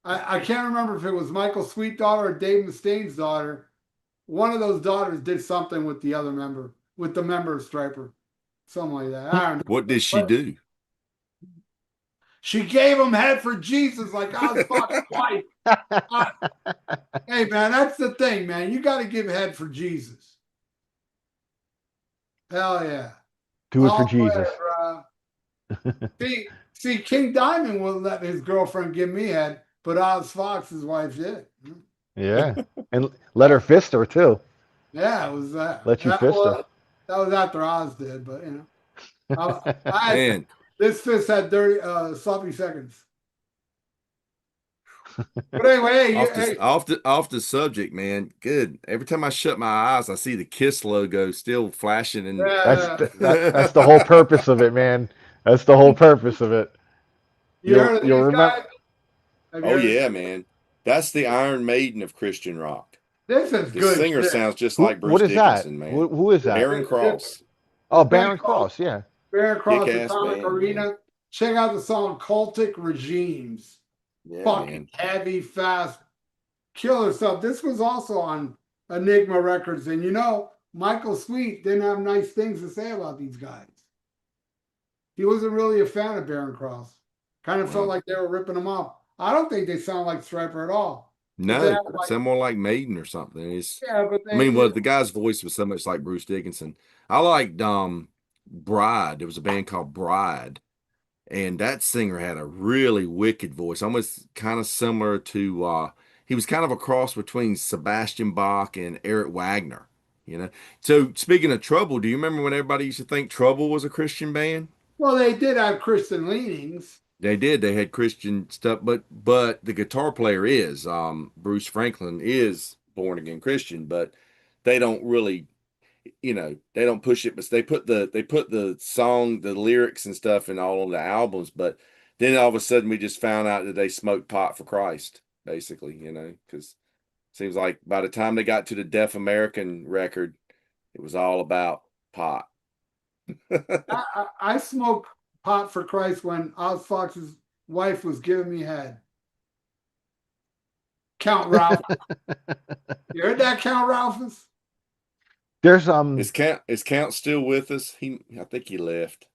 I can't remember if it was Michael Sweet's daughter or Dave Mustaine's daughter. One of those daughters did something with the other member, with the member of Stryper, something like that. I don't know. What did she do? She gave him head for Jesus, like I was fucking wife. Hey man, that's the thing, man. You got to give head for Jesus. Hell yeah. Do it for Jesus. See, King Diamond wouldn't let his girlfriend give me head, but Oz Fox's wife did. Yeah, and let her fist her too. Yeah, it was that. Let you fist her. That was after Oz did, but Man, this fist had dirty, sloppy seconds. But anyway, off the subject, man. Good. Every time I shut my eyes, I see the Kiss logo still flashing, and that's the whole purpose of it, man. That's the whole purpose of it. You'll remember. Oh yeah, man. That's the Iron Maiden of Christian rock. This is The good singer shit. sounds just like What Bruce is that? Dickinson, man. Who is that? Aaron Cross, Oh, This band Baron called Cross. Yeah. Bear Cross kick-ass Atomic band, Arena. man. Check out the song Cultic Regimes. Yeah, Fucking man. heavy, fast, killer stuff. This was also on Enigma Records. And Michael Sweet didn't have nice things to say about these guys. He wasn't really a fan of Baron Cross. Kind of felt Wow. like they were ripping him off. I don't think they sound like Stryper at all. But they No, have like, sound more like Maiden or something. yeah, but I mean, well, the guy's voice was so much like Bruce Dickinson. I liked Bride. There was a band called Bride, and that singer had a really wicked voice, almost kind of similar to he was kind of a cross between Sebastian Bach and Eric Wagner, you know. So speaking of Trouble, do you remember when everybody used to think Trouble was a Christian band? well, they did have Christian leanings. They did. They had Christian stuff, but the guitar player is Bruce Franklin is born again Christian, but they don't really, they don't push it. But they put the song, the lyrics and stuff, in all of the albums. But then all of a sudden, we just found out that they smoked pot for Christ, basically. Because it seems like by the time they got to the Deaf American record, it was all about pot. I smoked pot for Christ when Oz Fox's wife was giving me head. Count Ralph. You heard that, Count Ralphus? There's Is Count still with us? I think he left.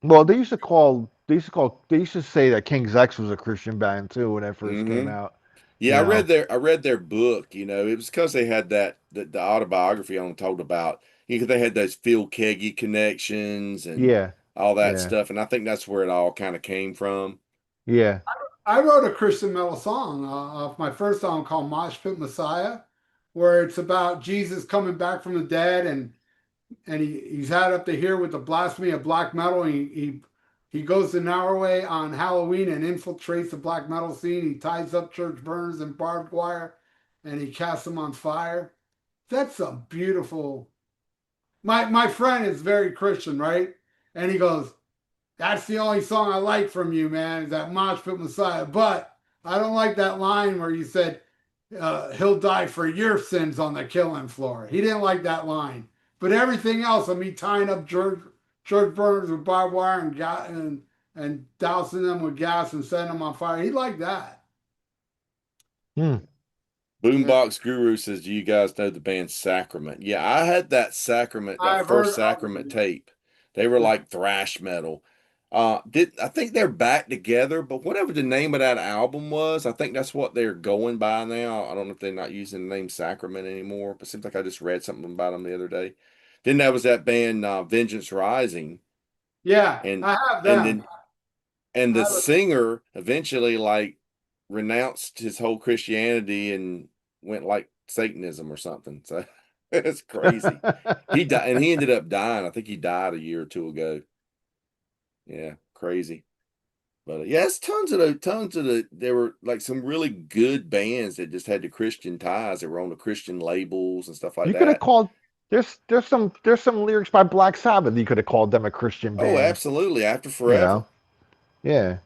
Well, they used to say that King's X was a Christian band too when it 1st came out. Yeah, You know. I read their book. It was because they had the autobiography on told about. They had those Phil Keggy connections and Yeah. all that Yeah. stuff, and I think that's where it all kind of came from. Yeah. I wrote a Christian metal song off my first album called Mosh Pit Messiah, where it's about Jesus coming back from the dead, and he's had up to here with the blasphemy of black metal. He goes to Norway on Halloween and infiltrates the black metal scene. He ties up church burners in barbed wire, and he casts them on fire. That's a beautiful. My friend is very Christian, right? And he goes, "That's the only song I like from you, man, is that Mosh Pit Messiah. But I don't like that line where you said he'll die for your sins on the killing floor." He didn't like that line. But everything else of me tying up church burners with barbed wire and dousing them with gas and setting them on fire, he liked that. Boombox Guru says, "Do you guys know the band Sacrament?" Yeah, I had that I've first heard Sacrament tape. They were like thrash metal. I think they're back together, but whatever the name of that album was, I think that's what they're going by now. I don't know if they're not using the name Sacrament anymore, but it seems like I just read something about them the other day. Then that was that band Vengeance Rising, Yeah, and I have and them. then and the singer eventually like renounced his whole Christianity and went like Satanism or something. So it's crazy. He died, and he ended up dying. I think he died a year or two ago. Yeah, crazy. But yeah, it's tons of the. There were like some really good bands that just had the Christian ties. They were on the Christian labels and stuff like You could have that. called there's some lyrics by Black Sabbath. You could have called them a Christian Oh, band. absolutely. After You Forever, know. Yeah.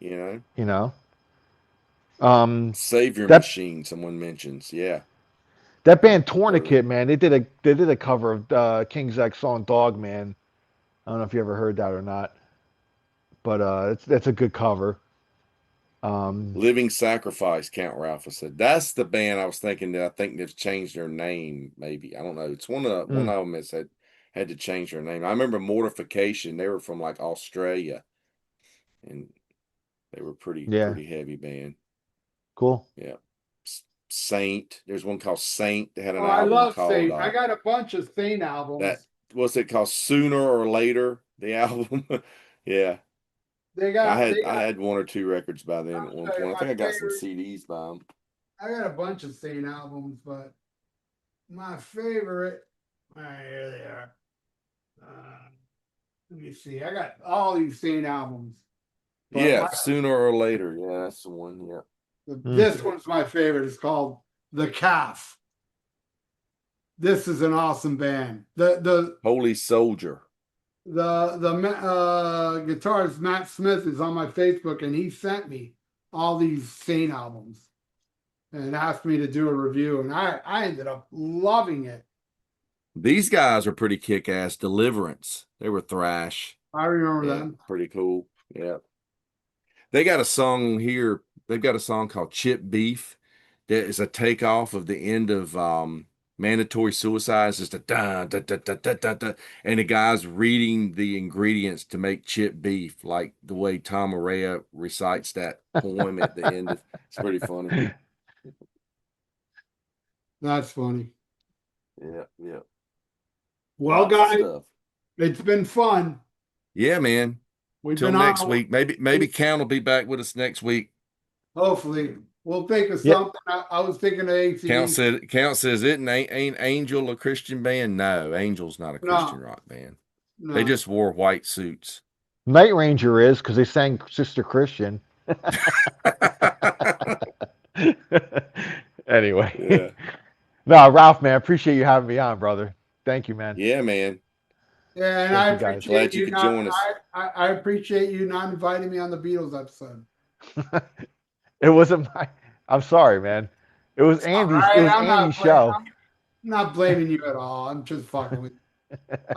you know, You know. Um. Savior That Machine. Someone mentions, yeah. that band Or Tourniquet, man. They did a cover of King's X song Dog Man. I don't know if you ever heard that or not, but that's a good cover. Um. Living Sacrifice, Count Ralph said. That's the band I was thinking that I think they've changed their name, maybe. I don't know. It's one of them that said had to change their name. I remember Mortification. They were from like Australia. And they were Yeah. pretty heavy band. Cool. Yeah. Saint. There's one called Saint. They had an Oh, I album love called Saint. I got a bunch of Saint albums. that what's it called? Sooner or Later, the album. Yeah. They got I had one or two records by them at one I'll tell you point. I my think I got some favorite. CDs by them. I got a bunch of Saint albums, but my favorite. All right, here they are. Let me see. I got all these Saint albums. But Yeah, Sooner or Later. Yeah, that's the one. Yeah. this one's my favorite. It's called The Calf. This is an awesome band. The Holy Soldier. guitarist Matt Smith is on my Facebook, and he sent me all these Saint albums. and asked me to do a review, and I ended up loving it. These guys are pretty kick-ass. Deliverance. They were thrash. I remember Yeah, them. pretty cool. Yeah. They got a song here. They've got a song called Chip Beef that is a takeoff of the end of Mandatory Suicide. It's just a da da da da da da da, and the guy's reading the ingredients to make chip beef, like the way Tom Araya recites that poem at the end. It's pretty funny. That's funny. Yeah, yeah. Well, Lots of guys, stuff. it's been fun. Yeah, man. We've Till been next on. week. Maybe Count will be back with us next week. Hopefully, we'll think of Yeah. something. I was thinking of ACDC. Count says it ain't Angel a Christian band? No, Angel's not a Christian rock band. No. They just wore white suits. Night Ranger is because they sang Sister Christian. Anyway. Yeah. No, Ralph, man, appreciate you having me on, brother. Thank you, man. Yeah, man. Yeah, and Thank I you, guys. appreciate Glad you could not, join us. I appreciate you not inviting me on the Beatles episode. It wasn't my. I'm sorry, man. It was Andy's. All It was right, I'm Andy's not show. I'm not blaming you at all. I'm just fucking with you.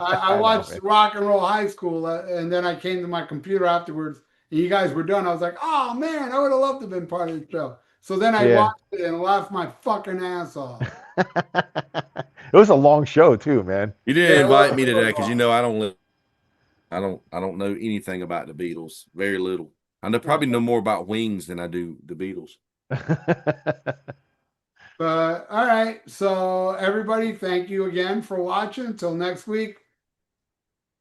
I know, watched man. Rock and Roll High School, and then I came to my computer afterwards, and you guys were done. I was like, oh man, I would have loved to have been part of the show. So then I Yeah. watched it and laughed my fucking ass off. It was a long show too, man. You didn't Yeah, invite well, me today because you know I don't know anything about the Beatles. Very little. I probably know more about Wings than I do the Beatles. But all right, so everybody, thank you again for watching. Until next week,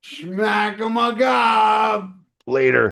schmack 'em a gob. Later.